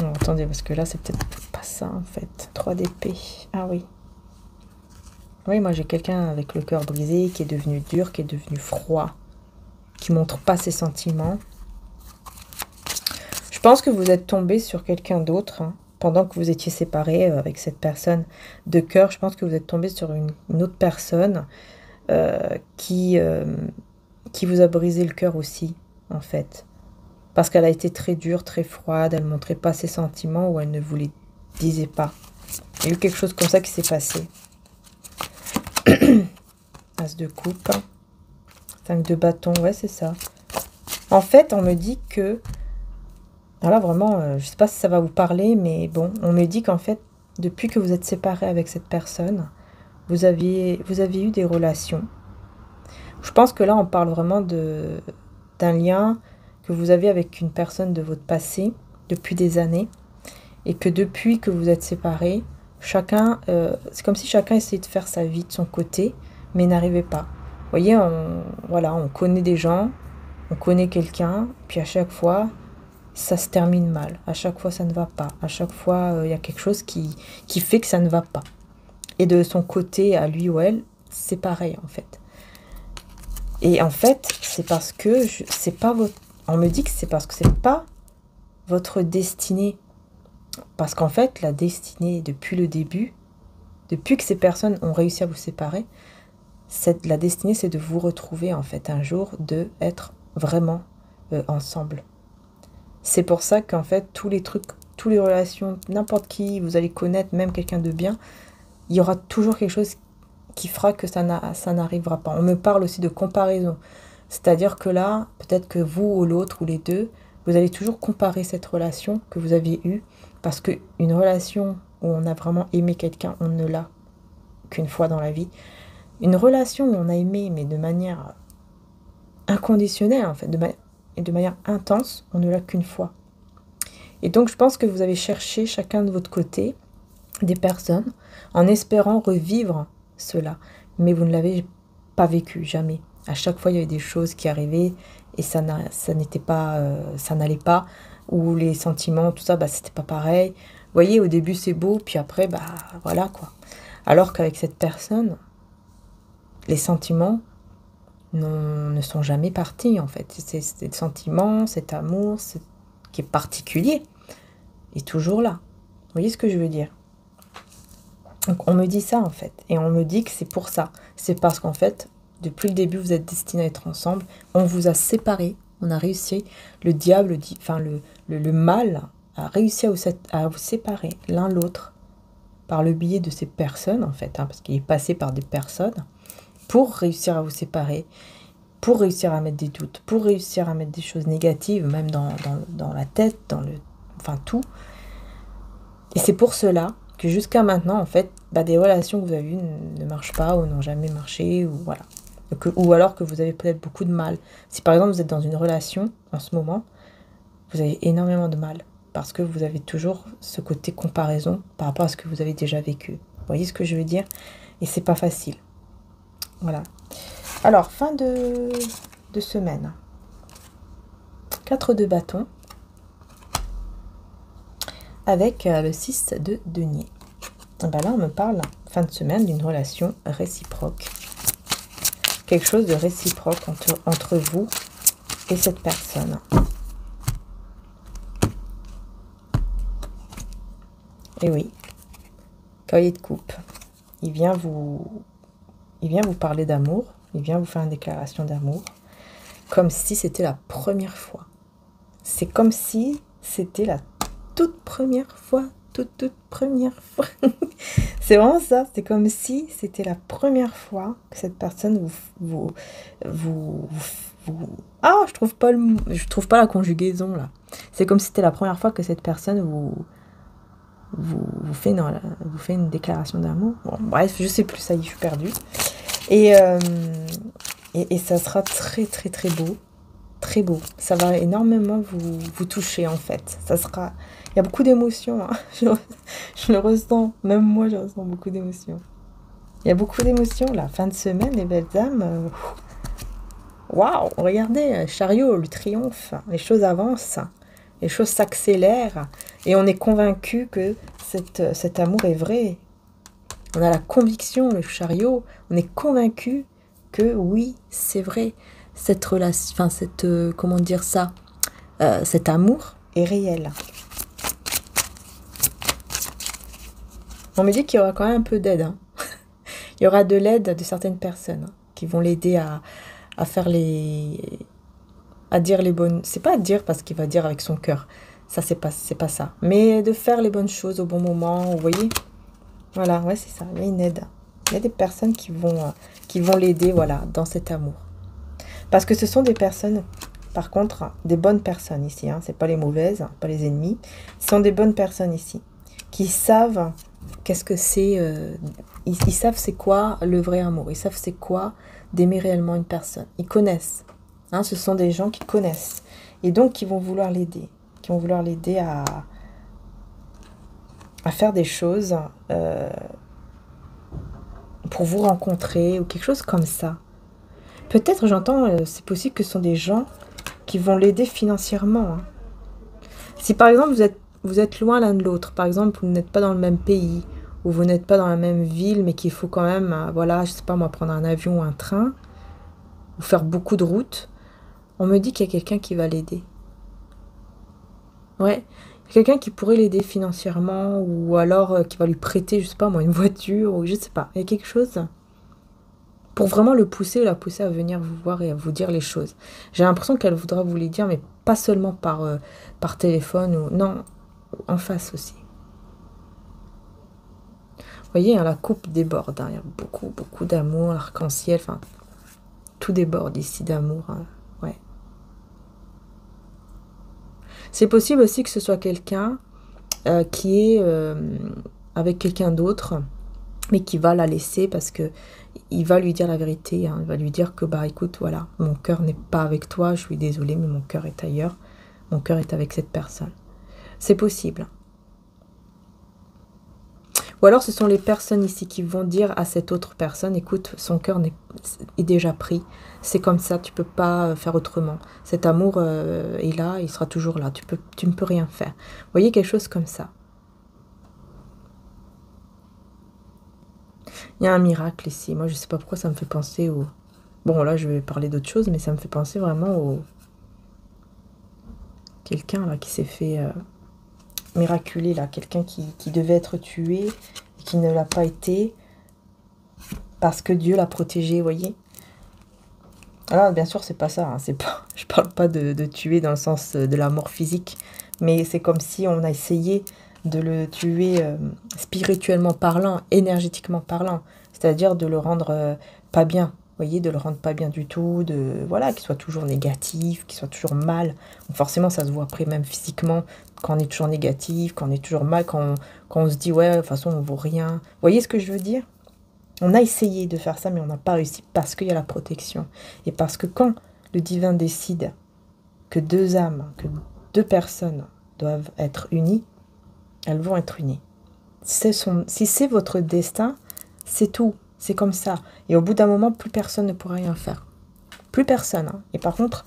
Non, attendez, parce que là, c'est peut-être pas ça, en fait. 3 d'épée. Ah oui. Oui, moi, j'ai quelqu'un avec le cœur brisé, qui est devenu dur, qui est devenu froid, qui montre pas ses sentiments. Je pense que vous êtes tombé sur quelqu'un d'autre, hein, pendant que vous étiez séparés avec cette personne de cœur. Je pense que vous êtes tombé sur une autre personne qui vous a brisé le cœur aussi, en fait. Parce qu'elle a été très dure, très froide, elle ne montrait pas ses sentiments ou elle ne vous les disait pas. Il y a eu quelque chose comme ça qui s'est passé. As de coupe. 5 de bâton, ouais c'est ça. En fait, on me dit que... Alors là, vraiment, je ne sais pas si ça va vous parler, mais bon, on me dit qu'en fait, depuis que vous êtes séparés avec cette personne, vous avez eu des relations. Je pense que là, on parle vraiment d'un lien que vous avez avec une personne de votre passé depuis des années et que depuis que vous êtes séparés, chacun, c'est comme si chacun essayait de faire sa vie de son côté, mais n'arrivait pas. Vous voyez, voilà, on connaît des gens, on connaît quelqu'un, puis à chaque fois, ça se termine mal. À chaque fois, ça ne va pas. À chaque fois, il y a quelque chose qui fait que ça ne va pas. Et de son côté, à lui ou elle, c'est pareil, en fait. Et en fait, c'est parce que c'est pas votre... On me dit que c'est parce que c'est pas votre destinée. Parce qu'en fait, la destinée, depuis le début, depuis que ces personnes ont réussi à vous séparer, la destinée, c'est de vous retrouver, en fait, un jour, de être vraiment ensemble. C'est pour ça qu'en fait, tous les trucs, toutes les relations, n'importe qui, vous allez connaître, même quelqu'un de bien, il y aura toujours quelque chose qui fera que ça n'arrivera pas. On me parle aussi de comparaison. C'est-à-dire que là, peut-être que vous ou l'autre ou les deux, vous allez toujours comparer cette relation que vous aviez eue, parce qu'une relation où on a vraiment aimé quelqu'un, on ne l'a qu'une fois dans la vie. Une relation où on a aimé, mais de manière inconditionnelle, en fait, de manière intense, on ne l'a qu'une fois. Et donc, je pense que vous avez cherché chacun de votre côté des personnes en espérant revivre cela. Mais vous ne l'avez pas vécu, jamais. À chaque fois, il y avait des choses qui arrivaient et ça n'était pas, ça n'allait pas. Ou les sentiments, tout ça, bah, c'était pas pareil. Vous voyez, au début, c'est beau, puis après, bah, voilà, quoi. Alors qu'avec cette personne, les sentiments ne sont jamais partis, en fait. C'est le sentiment, cet amour, qui est particulier, est toujours là. Vous voyez ce que je veux dire? Donc, on me dit ça, en fait. Et on me dit que c'est pour ça. C'est parce qu'en fait, depuis le début, vous êtes destinés à être ensemble. On vous a séparés. On a réussi. Le diable, enfin, le mal a réussi à vous séparer l'un l'autre par le biais de ces personnes, en fait. Hein, parce qu'il est passé par des personnes pour réussir à vous séparer, pour réussir à mettre des doutes, pour réussir à mettre des choses négatives, même dans la tête, enfin tout. Et c'est pour cela que jusqu'à maintenant, en fait, bah, des relations que vous avez eues ne marchent pas ou n'ont jamais marché, ou voilà. Ou alors que vous avez peut-être beaucoup de mal. Si par exemple vous êtes dans une relation en ce moment, vous avez énormément de mal parce que vous avez toujours ce côté comparaison par rapport à ce que vous avez déjà vécu. Vous voyez ce que je veux dire? Et c'est pas facile. Voilà. Alors, fin de semaine. 4 de bâton avec le 6 de denier. Ben là, on me parle, fin de semaine, d'une relation réciproque. Quelque chose de réciproque entre vous et cette personne. Et oui, cavalier de coupe. Il vient vous parler d'amour. Il vient vous faire une déclaration d'amour. Comme si c'était la première fois. C'est comme si c'était la toute première fois. Toute première fois. C'est vraiment ça. C'est comme si c'était la première fois que cette personne Ah, je trouve pas la conjugaison là. C'est comme si c'était la première fois que cette personne vous fait une déclaration d'amour. Bon, bref, je sais plus, ça y est, je suis perdue. Et ça sera très très très beau. Très beau. Ça va énormément vous toucher en fait. Il y a beaucoup d'émotions. Hein. Je le ressens. Même moi, je ressens beaucoup d'émotions. Il y a beaucoup d'émotions là. Fin de semaine, les belles âmes. Waouh, regardez, chariot, le triomphe. Les choses avancent. Les choses s'accélèrent. Et on est convaincu que cet amour est vrai. On a la conviction, le chariot. On est convaincu que oui, c'est vrai. Cette relation, enfin, comment dire ça, cet amour est réel. On me dit qu'il y aura quand même un peu d'aide. Hein. Il y aura de l'aide de certaines personnes qui vont l'aider à faire à dire les bonnes... C'est pas à dire parce qu'il va dire avec son cœur. Ça, c'est pas ça. Mais de faire les bonnes choses au bon moment, vous voyez. Voilà, ouais, c'est ça. Il y a une aide. Il y a des personnes qui vont l'aider, voilà, dans cet amour. Parce que ce sont des personnes, par contre, des bonnes personnes ici. Hein. C'est pas les mauvaises, pas les ennemis. Ce sont des bonnes personnes ici qui savent qu'est-ce que c'est, ils savent c'est quoi le vrai amour, ils savent c'est quoi d'aimer réellement une personne, ils connaissent, hein, ce sont des gens qui connaissent, et donc qui vont vouloir l'aider, à faire des choses pour vous rencontrer, ou quelque chose comme ça. Peut-être, j'entends, c'est possible que ce sont des gens qui vont l'aider financièrement, hein. Si par exemple vous êtes loin l'un de l'autre, par exemple vous n'êtes pas dans le même pays, ou vous n'êtes pas dans la même ville, mais qu'il faut quand même, voilà, je sais pas moi, prendre un avion ou un train, ou faire beaucoup de routes, on me dit qu'il y a quelqu'un qui va l'aider. Ouais, il y a quelqu'un qui pourrait l'aider financièrement, ou alors qui va lui prêter, je sais pas moi, une voiture, ou je sais pas, il y a quelque chose pour vraiment le pousser ou la pousser à venir vous voir et à vous dire les choses. J'ai l'impression qu'elle voudra vous les dire, mais pas seulement par téléphone, ou non, en face aussi. Vous voyez, hein, la coupe déborde, hein, il y a beaucoup, beaucoup d'amour, l'arc-en-ciel, enfin, tout déborde ici d'amour, hein, ouais. C'est possible aussi que ce soit quelqu'un qui est avec quelqu'un d'autre, mais qui va la laisser parce que il va lui dire la vérité, hein, il va lui dire que, bah écoute, voilà, mon cœur n'est pas avec toi, je suis désolée, mais mon cœur est ailleurs, mon cœur est avec cette personne. C'est possible. Ou alors ce sont les personnes ici qui vont dire à cette autre personne, écoute, son cœur est déjà pris, c'est comme ça, tu peux pas faire autrement. Cet amour est là, il sera toujours là, tu ne peux rien faire. Vous voyez, quelque chose comme ça. Il y a un miracle ici. Moi, je sais pas pourquoi ça me fait penser au... Bon, là, je vais parler d'autre chose, mais ça me fait penser vraiment au... Quelqu'un, là, qui s'est fait miraculer, là. Quelqu'un qui devait être tué et qui ne l'a pas été parce que Dieu l'a protégé, vous voyez. Alors, bien sûr, c'est pas ça. Hein, c'est pas... Je parle pas de tuer dans le sens de la mort physique, mais c'est comme si on a essayé de le tuer spirituellement parlant, énergétiquement parlant, c'est-à-dire de le rendre pas bien, vous voyez, de le rendre pas bien du tout, voilà, qu'il soit toujours négatif, qu'il soit toujours mal. Donc forcément, ça se voit après même physiquement, quand on est toujours négatif, quand on est toujours mal, quand on se dit, ouais, de toute façon, on vaut rien. Vous voyez ce que je veux dire? On a essayé de faire ça, mais on n'a pas réussi parce qu'il y a la protection. Et parce que quand le divin décide que deux âmes, que deux personnes doivent être unies, elles vont être unies. Si c'est votre destin, c'est tout. C'est comme ça. Et au bout d'un moment, plus personne ne pourra rien faire. Plus personne. Hein. Et par contre,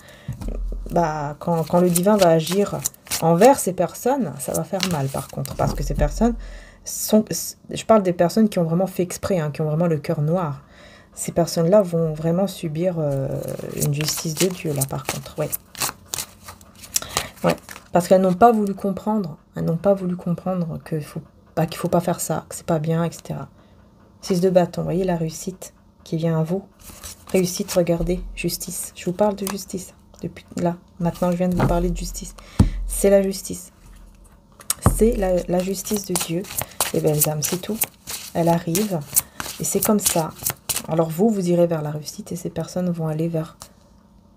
bah, quand le divin va agir envers ces personnes, ça va faire mal par contre. Parce que ces personnes sont... Je parle des personnes qui ont vraiment fait exprès, hein, qui ont vraiment le cœur noir. Ces personnes-là vont vraiment subir une justice de Dieu, là, par contre. Ouais. Ouais. Parce qu'elles n'ont pas voulu comprendre. Elles n'ont pas voulu comprendre qu'il faut pas faire ça, que c'est pas bien, etc. 6 de bâton, vous voyez la réussite qui vient à vous. Réussite, regardez, justice. Je vous parle de justice. Depuis là, maintenant je viens de vous parler de justice. C'est la justice. C'est la justice de Dieu. Les belles âmes, c'est tout. Elle arrive. Et c'est comme ça. Alors vous irez vers la réussite et ces personnes vont aller vers...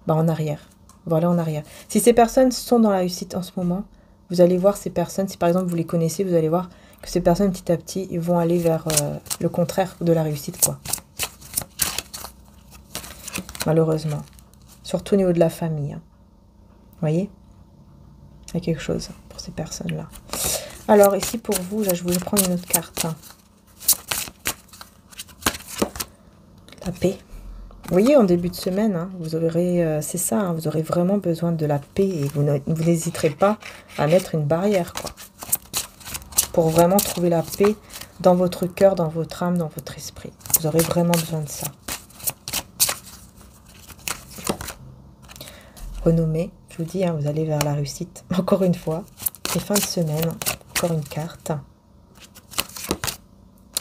en arrière. Voilà, en arrière. Si ces personnes sont dans la réussite en ce moment, vous allez voir ces personnes, si par exemple vous les connaissez, vous allez voir que ces personnes petit à petit, ils vont aller vers le contraire de la réussite, quoi. Malheureusement. Surtout au niveau de la famille. Hein. Vous voyez? Il y a quelque chose pour ces personnes-là. Alors ici pour vous, là, je voulais prendre une autre carte. Hein. La paix. Vous voyez, en début de semaine, hein, vous aurez, c'est ça, hein, vous aurez vraiment besoin de la paix et vous n'hésiterez pas à mettre une barrière, quoi. Pour vraiment trouver la paix dans votre cœur, dans votre âme, dans votre esprit. Vous aurez vraiment besoin de ça. Renommée, je vous dis, hein, vous allez vers la réussite. Encore une fois, et fin de semaine, encore une carte.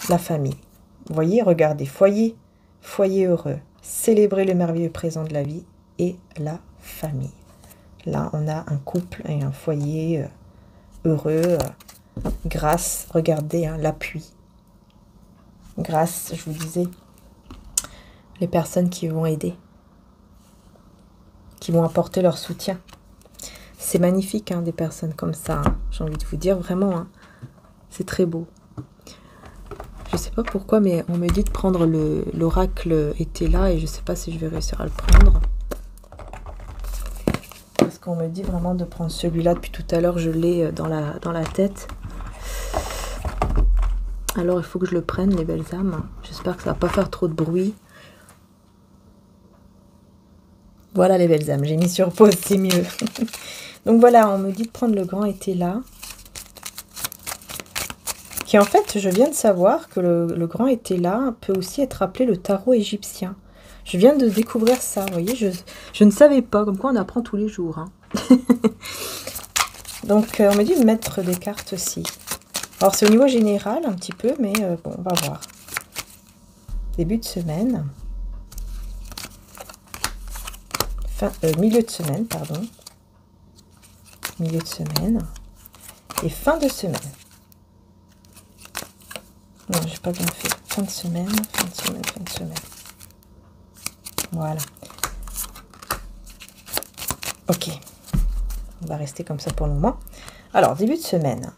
La famille. Vous voyez, regardez, foyer, foyer heureux. Célébrer le merveilleux présent de la vie et la famille. Là, on a un couple et un foyer heureux, grâce, regardez, hein, l'appui. Grâce, je vous disais, les personnes qui vont aider, qui vont apporter leur soutien. C'est magnifique, hein, des personnes comme ça. Hein. J'ai envie de vous dire, vraiment, hein, c'est très beau. pas pourquoi, mais on me dit de prendre l'oracle était là et je sais pas si je vais réussir à le prendre. Parce qu'on me dit vraiment de prendre celui-là. Depuis tout à l'heure, je l'ai dans la tête. Alors, il faut que je le prenne, les belles âmes. J'espère que ça va pas faire trop de bruit. Voilà, les belles âmes. J'ai mis sur pause, c'est mieux. Donc voilà, on me dit de prendre le grand été là. Qui en fait, je viens de savoir que le grand été là peut aussi être appelé le tarot égyptien. Je viens de découvrir ça, vous voyez, je ne savais pas, comme quoi on apprend tous les jours. Hein. Donc, on m'a dit de mettre des cartes aussi. Alors, c'est au niveau général, un petit peu, mais bon, on va voir. Début de semaine. Milieu de semaine, pardon. Milieu de semaine. Et fin de semaine. Non, j'ai pas bien fait. Fin de semaine, fin de semaine, fin de semaine. Voilà. Ok. On va rester comme ça pour le moment. Alors, début de semaine.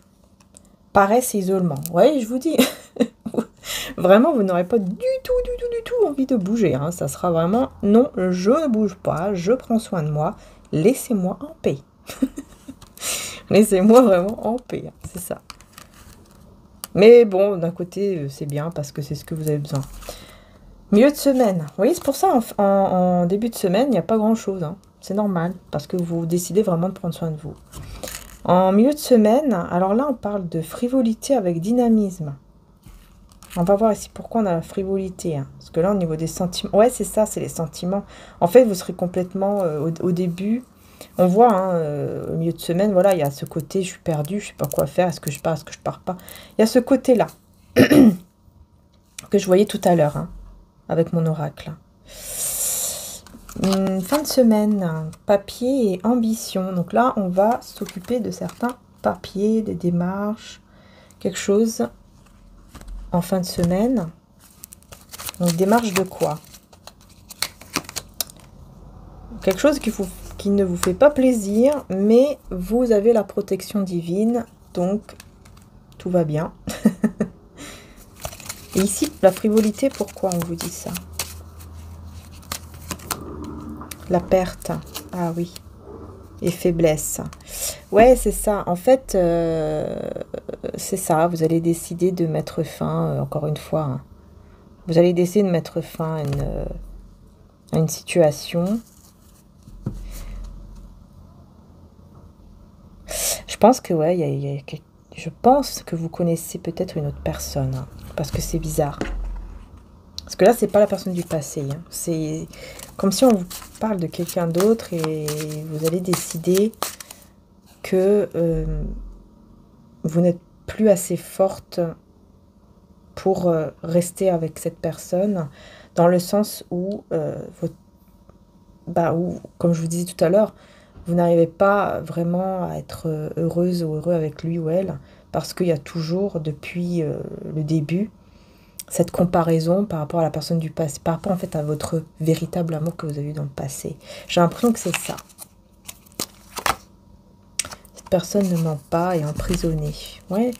Paresse et isolement. Oui, je vous dis. Vraiment, vous n'aurez pas du tout envie de bouger. Hein. Ça sera vraiment, non, je ne bouge pas, je prends soin de moi. Laissez-moi en paix. Laissez-moi vraiment en paix. Hein, c'est ça. Mais bon, d'un côté, c'est bien parce que c'est ce que vous avez besoin. Milieu de semaine. Vous voyez, c'est pour ça, en début de semaine, il n'y a pas grand-chose. Hein. C'est normal, parce que vous décidez vraiment de prendre soin de vous. En milieu de semaine, alors là, on parle de frivolité avec dynamisme. On va voir ici pourquoi on a la frivolité. Hein. Parce que là, au niveau des sentiments... Ouais, c'est ça, c'est les sentiments. En fait, vous serez complètement au début... On voit, hein, au milieu de semaine, voilà, il y a ce côté, je suis perdue, je sais pas quoi faire, est-ce que je pars, est-ce que je pars pas. Il y a ce côté-là, que je voyais tout à l'heure, hein, avec mon oracle. Fin de semaine, papier et ambition. Donc là, on va s'occuper de certains papiers, des démarches, quelque chose en fin de semaine. Donc, démarche de quoi? Quelque chose qui ne vous fait pas plaisir, mais vous avez la protection divine, donc tout va bien. Et ici, la frivolité, pourquoi on vous dit ça? La perte, ah oui, et faiblesse. Ouais, c'est ça. En fait, c'est ça. Vous allez décider de mettre fin, encore une fois, hein. Vous allez décider de mettre fin à une situation. Je pense que, ouais, je pense que vous connaissez peut-être une autre personne, hein, parce que c'est bizarre. Parce que là, c'est pas la personne du passé. Hein. C'est comme si on vous parle de quelqu'un d'autre et vous allez décider que vous n'êtes plus assez forte pour rester avec cette personne, dans le sens où, comme je vous disais tout à l'heure, vous n'arrivez pas vraiment à être heureuse ou heureux avec lui ou elle, parce qu'il y a toujours, depuis le début, cette comparaison par rapport à la personne du passé, par rapport en fait à votre véritable amour que vous avez eu dans le passé. J'ai l'impression que c'est ça. Cette personne ne ment pas et est emprisonnée. Ouais,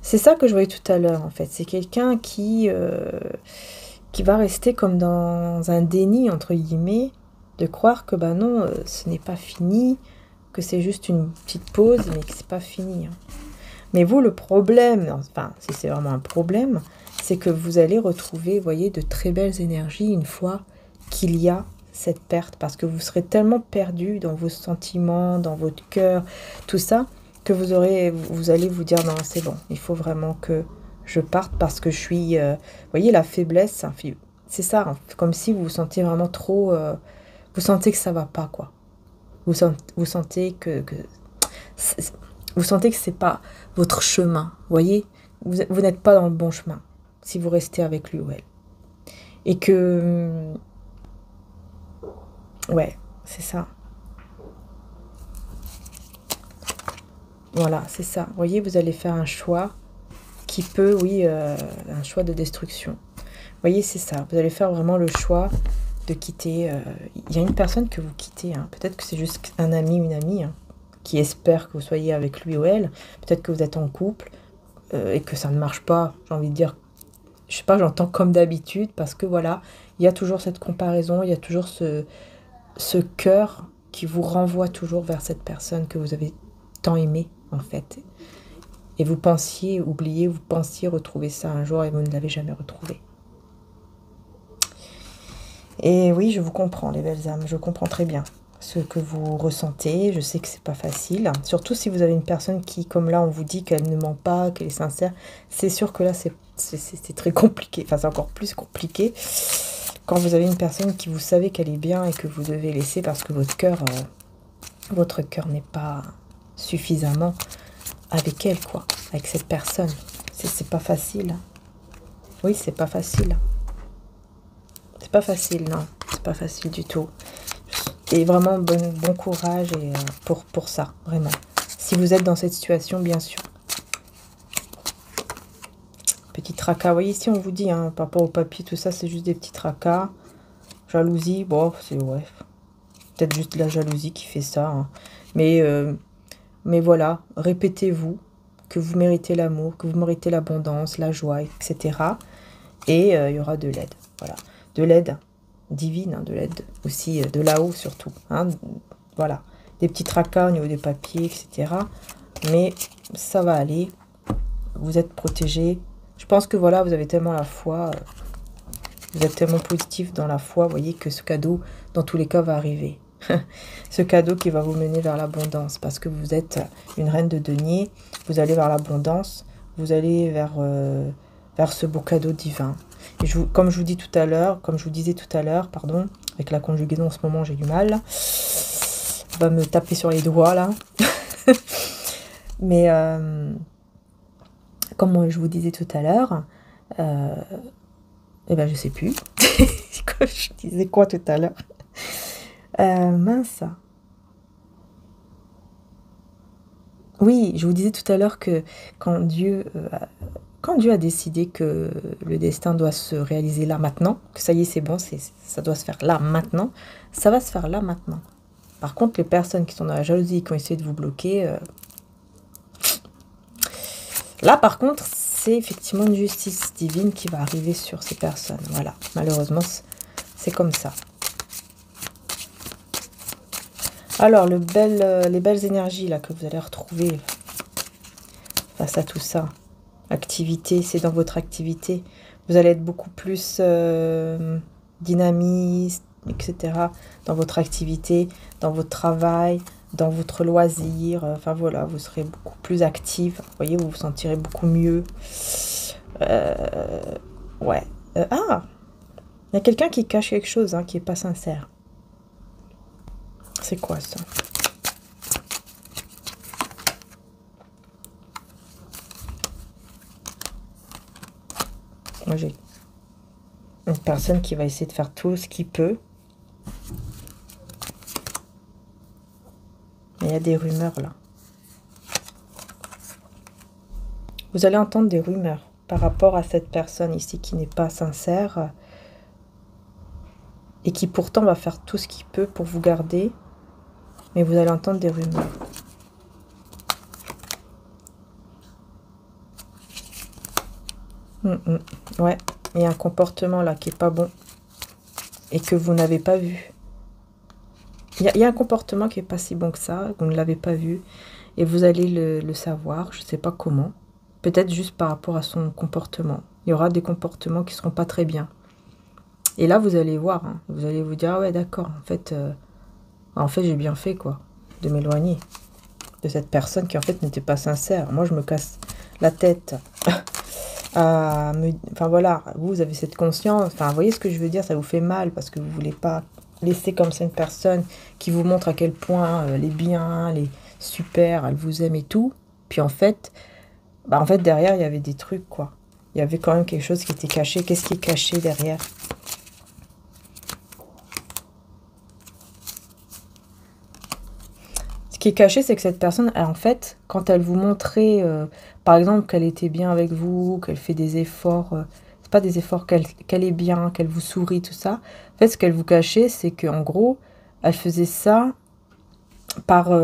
c'est ça que je voyais tout à l'heure en fait. C'est quelqu'un qui va rester comme dans un déni, entre guillemets, de croire que bah non, ce n'est pas fini, que c'est juste une petite pause, mais que c'est pas fini. Hein. Mais vous, le problème, enfin, si c'est vraiment un problème, c'est que vous allez retrouver, vous voyez, de très belles énergies une fois qu'il y a cette perte, parce que vous serez tellement perdu dans vos sentiments, dans votre cœur, tout ça, que vous allez vous dire non, c'est bon, il faut vraiment que je parte parce que je suis, vous voyez, la faiblesse, c'est ça, hein, comme si vous vous sentiez vraiment trop, vous sentez que ça va pas, quoi. Vous sentez que vous sentez que c'est pas votre chemin, vous voyez, vous n'êtes pas dans le bon chemin si vous restez avec lui ou elle. Et que... Ouais, c'est ça. Voilà, c'est ça. Vous voyez, vous allez faire un choix qui peut, oui, un choix de destruction. Vous voyez, c'est ça. Vous allez faire vraiment le choix de quitter... Il y a une personne que vous quittez. Hein. Peut-être que c'est juste un ami, une amie, hein, qui espère que vous soyez avec lui ou elle. Peut-être que vous êtes en couple et que ça ne marche pas. J'ai envie de dire... je sais pas, j'entends comme d'habitude, parce que voilà, il y a toujours cette comparaison, il y a toujours ce cœur qui vous renvoie toujours vers cette personne que vous avez tant aimée, en fait. Et vous pensiez oublier, vous pensiez retrouver ça un jour et vous ne l'avez jamais retrouvé. Et oui, je vous comprends, les belles âmes, je comprends très bien ce que vous ressentez. Je sais que c'est pas facile, surtout si vous avez une personne qui, comme là, on vous dit qu'elle ne ment pas, qu'elle est sincère. C'est sûr que là, c'est très compliqué. Enfin, c'est encore plus compliqué quand vous avez une personne qui vous savez qu'elle est bien et que vous devez laisser parce que votre cœur n'est pas suffisamment avec elle, quoi, avec cette personne. C'est pas facile. Oui, c'est pas facile. C'est pas facile, non. C'est pas facile du tout. Et vraiment, bon courage et, pour ça, vraiment. Si vous êtes dans cette situation, bien sûr. Petit tracas. Vous voyez, ici, on vous dit, hein, par rapport au papier, tout ça, c'est juste des petits tracas. Jalousie, bon, c'est ouais. Peut-être juste la jalousie qui fait ça. Hein. Mais voilà, répétez-vous que vous méritez l'amour, que vous méritez l'abondance, la joie, etc. Et il y aura de l'aide. Voilà. De l'aide divine, hein, de l'aide aussi de là-haut surtout. Hein, voilà. Des petits tracas au niveau des papiers, etc. Mais ça va aller. Vous êtes protégés. Je pense que voilà, vous avez tellement la foi. Vous êtes tellement positif dans la foi. Vous voyez que ce cadeau, dans tous les cas, va arriver. Ce cadeau qui va vous mener vers l'abondance. Parce que vous êtes une reine de denier. Vous allez vers l'abondance. Vous allez vers ce beau cadeau divin. Et comme je vous dis tout à l'heure, comme je vous disais tout à l'heure, pardon, avec la conjugaison en ce moment j'ai du mal. On va me taper sur les doigts là. Mais comme je vous disais tout à l'heure, eh ben je sais plus. Je disais quoi tout à l'heure mince. Oui, je vous disais tout à l'heure que quand Dieu a décidé que le destin doit se réaliser là maintenant, que ça y est, c'est bon, ça doit se faire là maintenant, ça va se faire là maintenant. Par contre, les personnes qui sont dans la jalousie, qui ont essayé de vous bloquer, là par contre, c'est effectivement une justice divine qui va arriver sur ces personnes. Voilà, malheureusement, c'est comme ça. Alors, les belles énergies là que vous allez retrouver face à tout ça. Activité, c'est dans votre activité. Vous allez être beaucoup plus dynamiste, etc. Dans votre activité, dans votre travail, dans votre loisir. Enfin voilà, vous serez beaucoup plus active. Vous voyez, vous vous sentirez beaucoup mieux. Ouais. Ah, il y a quelqu'un qui cache quelque chose, hein, qui n'est pas sincère. C'est quoi ça? Moi, j'ai une personne qui va essayer de faire tout ce qu'il peut. Mais il y a des rumeurs là. Vous allez entendre des rumeurs par rapport à cette personne ici qui n'est pas sincère et qui pourtant va faire tout ce qu'il peut pour vous garder. Mais vous allez entendre des rumeurs. Ouais, il y a un comportement là qui est pas bon et que vous n'avez pas vu. Il y a un comportement qui est pas si bon que ça, vous ne l'avez pas vu et vous allez le savoir, je sais pas comment. Peut-être juste par rapport à son comportement. Il y aura des comportements qui seront pas très bien. Et là, vous allez voir, hein, vous allez vous dire, ah ouais, d'accord, en fait, j'ai bien fait, quoi, de m'éloigner de cette personne qui, en fait, n'était pas sincère. Moi, je me casse la tête Enfin, voilà, vous avez cette conscience. Enfin, vous voyez ce que je veux dire, ça vous fait mal parce que vous voulez pas laisser comme ça une personne qui vous montre à quel point elle est bien, elle est super, elle vous aime et tout. Puis en fait, derrière, il y avait des trucs, quoi. Il y avait quand même quelque chose qui était caché. Qu'est-ce qui est caché derrière ? Ce qui est caché, c'est que cette personne, en fait, quand elle vous montrait, par exemple, qu'elle était bien avec vous, qu'elle fait des efforts, c'est pas des efforts, qu'elle est bien, qu'elle vous sourit, tout ça. En fait, ce qu'elle vous cachait, c'est qu'en gros, elle faisait ça pour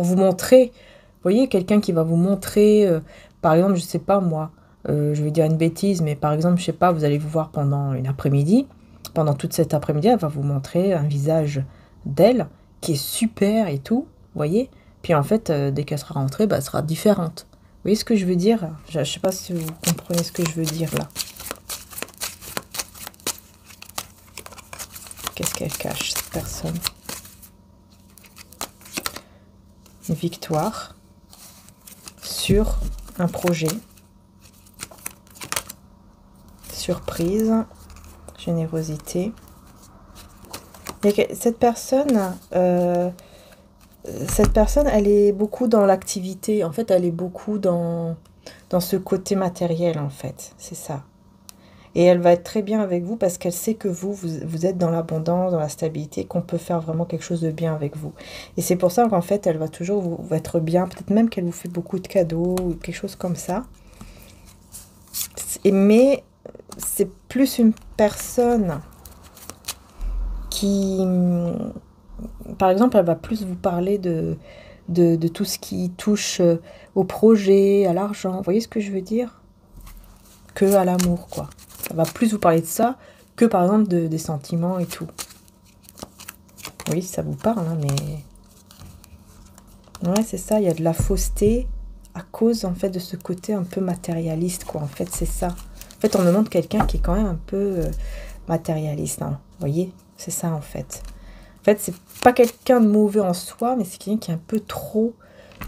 vous montrer. Vous voyez, quelqu'un qui va vous montrer, par exemple, je sais pas moi, je vais dire une bêtise, mais par exemple, je sais pas, vous allez vous voir pendant une après-midi. Pendant toute cette après-midi, elle va vous montrer un visage d'elle qui est super et tout, vous voyez. Puis en fait, dès qu'elle sera rentrée, bah, elle sera différente. Vous voyez ce que je veux dire? Je sais pas si vous comprenez ce que je veux dire là. Qu'est-ce qu'elle cache, cette personne? Une victoire sur un projet. Surprise. Générosité. Cette personne, elle est beaucoup dans l'activité. En fait, elle est beaucoup dans ce côté matériel, en fait. C'est ça. Et elle va être très bien avec vous parce qu'elle sait que vous êtes dans l'abondance, dans la stabilité, qu'on peut faire vraiment quelque chose de bien avec vous. Et c'est pour ça qu'en fait, elle va toujours vous être bien. Peut-être même qu'elle vous fait beaucoup de cadeaux ou quelque chose comme ça. Mais c'est plus une personne qui, par exemple, elle va plus vous parler de tout ce qui touche au projet, à l'argent. Vous voyez ce que je veux dire? Que à l'amour, quoi. Elle va plus vous parler de ça que, par exemple, des sentiments et tout. Oui, ça vous parle, hein, mais... Ouais, c'est ça, il y a de la fausseté à cause, en fait, de ce côté un peu matérialiste, quoi. En fait, c'est ça. En fait, on me montre quelqu'un qui est quand même un peu matérialiste, hein. Vous voyez? C'est ça, en fait. En fait, c'est pas quelqu'un de mauvais en soi, mais c'est quelqu'un qui est un peu trop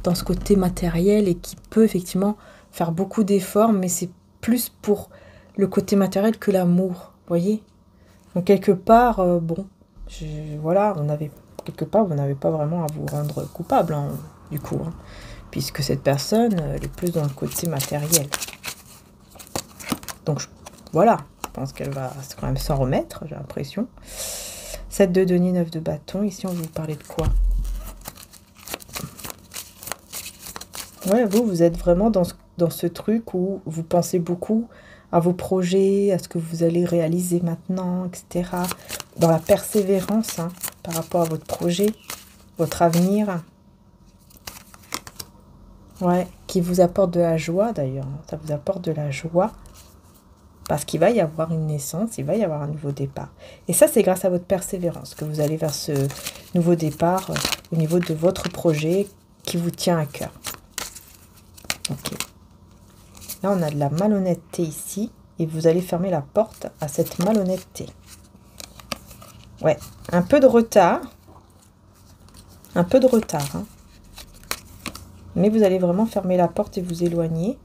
dans ce côté matériel et qui peut, effectivement, faire beaucoup d'efforts, mais c'est plus pour le côté matériel que l'amour, vous voyez? Donc, quelque part, bon, voilà, quelque part, vous n'avez pas vraiment à vous rendre coupable, hein, du coup, hein, puisque cette personne, elle est plus dans le côté matériel. Donc, voilà, je pense qu'elle va quand même s'en remettre, j'ai l'impression. 7 de denier, 9 de bâton. Ici, on va vous parler de quoi? Ouais, vous êtes vraiment dans ce truc où vous pensez beaucoup à vos projets, à ce que vous allez réaliser maintenant, etc. Dans la persévérance, hein, par rapport à votre projet, votre avenir. Ouais, qui vous apporte de la joie d'ailleurs. Ça vous apporte de la joie. Parce qu'il va y avoir une naissance, il va y avoir un nouveau départ. Et ça, c'est grâce à votre persévérance que vous allez vers ce nouveau départ au niveau de votre projet qui vous tient à cœur. Ok. Là, on a de la malhonnêteté ici. Et vous allez fermer la porte à cette malhonnêteté. Ouais, un peu de retard. Un peu de retard. Hein. Mais vous allez vraiment fermer la porte et vous éloigner.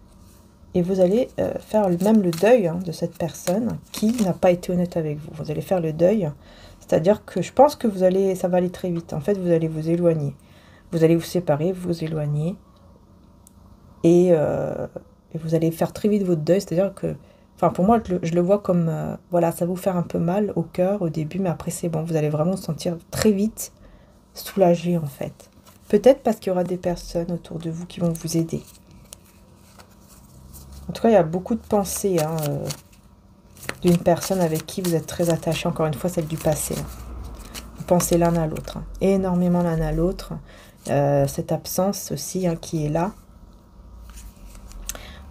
Et vous allez faire même le deuil, hein, de cette personne qui n'a pas été honnête avec vous. Vous allez faire le deuil. C'est-à-dire que je pense que ça va aller très vite. En fait, vous allez vous éloigner. Vous allez vous séparer, vous éloigner. Et vous allez faire très vite votre deuil. C'est-à-dire que... Enfin, pour moi, je le vois comme... voilà, ça va vous faire un peu mal au cœur au début, mais après, c'est bon. Vous allez vraiment vous sentir très vite soulagé, en fait. Peut-être parce qu'il y aura des personnes autour de vous qui vont vous aider. En tout cas, il y a beaucoup de pensées, hein, d'une personne avec qui vous êtes très attaché. Encore une fois, celle du passé. Hein. Vous pensez l'un à l'autre. Hein. Énormément l'un à l'autre. Cette absence aussi, hein, qui est là.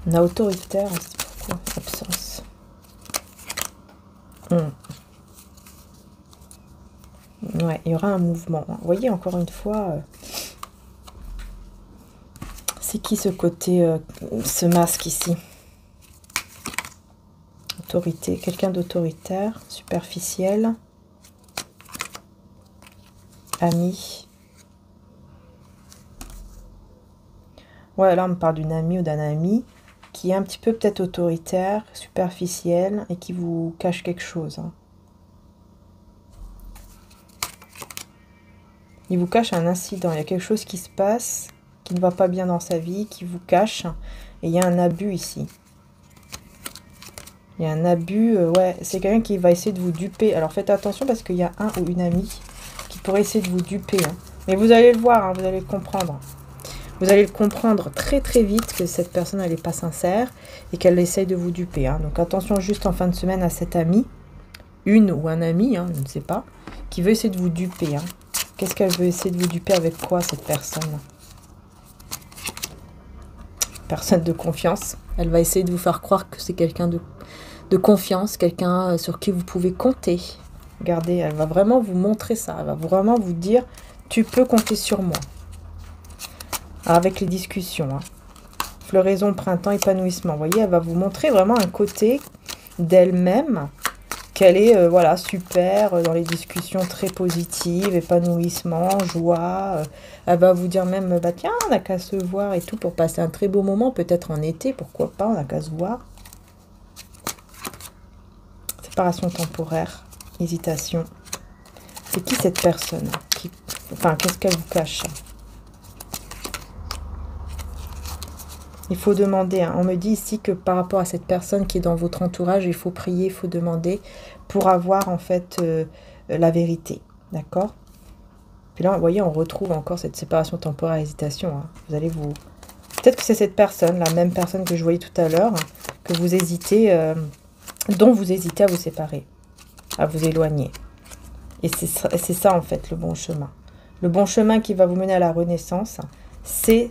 On a autoritaire aussi. Pourquoi absence? Ouais, il y aura un mouvement. Vous voyez, encore une fois, c'est qui ce côté, ce masque ici? Autorité, quelqu'un d'autoritaire, superficiel, ami. Ouais, là, on me parle d'une amie ou d'un ami qui est un petit peu peut-être autoritaire, superficiel et qui vous cache quelque chose. Hein. Il vous cache un incident, il y a quelque chose qui se passe, qui ne va pas bien dans sa vie, qui vous cache, et il y a un abus ici. Il y a un abus, ouais, c'est quelqu'un qui va essayer de vous duper. Alors faites attention parce qu'il y a un ou une amie qui pourrait essayer de vous duper. Hein. Mais vous allez le voir, hein, vous allez le comprendre. Vous allez le comprendre très très vite que cette personne, elle n'est pas sincère et qu'elle essaye de vous duper. Hein. Donc attention juste en fin de semaine à cette amie, une ou un ami, hein, je ne sais pas, qui veut essayer de vous duper. Hein. Qu'est-ce qu'elle veut essayer de vous duper avec quoi, cette personne? personne de confiance. Elle va essayer de vous faire croire que c'est quelqu'un de confiance, quelqu'un sur qui vous pouvez compter. Regardez, elle va vraiment vous montrer ça. Elle va vraiment vous dire, tu peux compter sur moi. Avec les discussions. Hein. Floraison, printemps, épanouissement. Vous voyez, elle va vous montrer vraiment un côté d'elle-même, qu'elle est voilà, super dans les discussions, très positives, épanouissement, joie. Elle va vous dire même, bah tiens, on n'a qu'à se voir et tout pour passer un très beau moment, peut-être en été, pourquoi pas, on n'a qu'à se voir. Séparation temporaire, hésitation. C'est qui cette personne enfin, qu'est-ce qu'elle vous cache? Il faut demander, hein. On me dit ici que par rapport à cette personne qui est dans votre entourage, il faut prier, il faut demander pour avoir en fait la vérité. D'accord? Puis là, vous voyez, on retrouve encore cette séparation temporaire, hésitation. Hein. Vous allez vous... Peut-être que c'est cette personne, la même personne que je voyais tout à l'heure, que vous hésitez, dont vous hésitez à vous séparer, à vous éloigner. Et c'est ça, en fait, le bon chemin. Le bon chemin qui va vous mener à la renaissance, c'est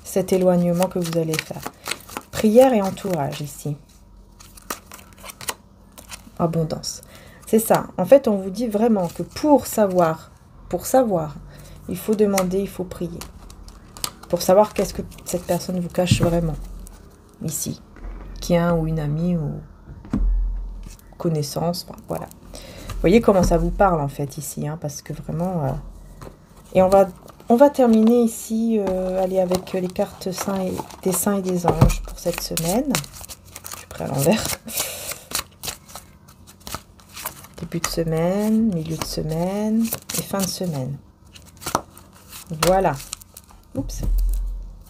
cet éloignement que vous allez faire. Prière et entourage, ici. Abondance. C'est ça. En fait, on vous dit vraiment que pour savoir, il faut demander, il faut prier. Pour savoir qu'est-ce que cette personne vous cache vraiment. Ici. Qui est un ou une amie ou connaissance. Enfin, voilà. Vous voyez comment ça vous parle, en fait, ici. Hein, parce que vraiment... Et on va terminer ici, aller avec les cartes des saints et des anges pour cette semaine. Je suis prêt à l'envers. Début de semaine, milieu de semaine et fin de semaine. Voilà. Oups.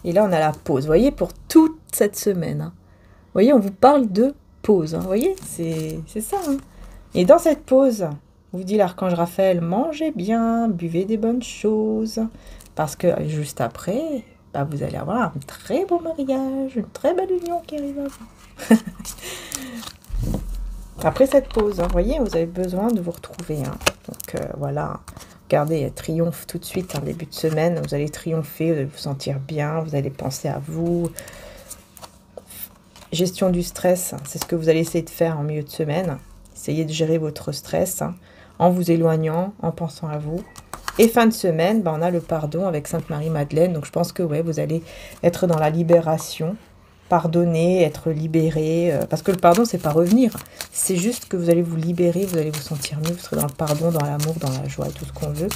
Et là, on a la pause. Vous voyez, pour toute cette semaine. Hein. Vous voyez, on vous parle de pause. Hein. Vous voyez, c'est ça. Hein. Et dans cette pause... vous dit l'archange Raphaël, mangez bien, buvez des bonnes choses, parce que juste après, bah, vous allez avoir un très beau mariage, une très belle union qui arrive à vous. Après cette pause, vous voyez, vous avez besoin de vous retrouver. Hein. Donc voilà, regardez, triomphe tout de suite, en début de semaine, vous allez triompher, vous allez vous sentir bien, vous allez penser à vous. Gestion du stress, c'est ce que vous allez essayer de faire en milieu de semaine. Essayez de gérer votre stress, hein, en vous éloignant, en pensant à vous. Et fin de semaine, on a le pardon avec Sainte Marie-Madeleine. Donc je pense que ouais, vous allez être dans la libération, pardonner, être libéré. Parce que le pardon, c'est pas revenir. C'est juste que vous allez vous libérer, vous allez vous sentir mieux. Vous serez dans le pardon, dans l'amour, dans la joie, tout ce qu'on veut.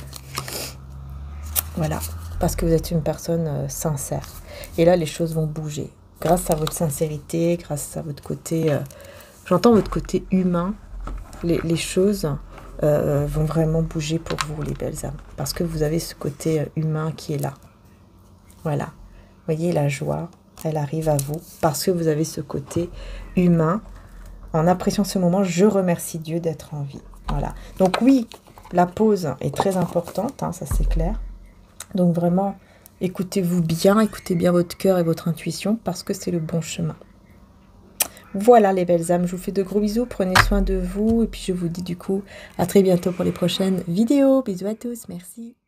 Voilà, parce que vous êtes une personne sincère. Et là, les choses vont bouger. Grâce à votre sincérité, grâce à votre côté... j'entends votre côté humain. Les choses... vont vraiment bouger pour vous, les belles âmes. Parce que vous avez ce côté humain qui est là. Voilà. Vous voyez, la joie, elle arrive à vous. Parce que vous avez ce côté humain. En appréciant ce moment, je remercie Dieu d'être en vie. Voilà. Donc oui, la pause est très importante, hein, ça c'est clair. Donc vraiment, écoutez-vous bien, écoutez bien votre cœur et votre intuition, parce que c'est le bon chemin. Voilà les belles âmes, je vous fais de gros bisous, prenez soin de vous et puis je vous dis du coup à très bientôt pour les prochaines vidéos. Bisous à tous, merci.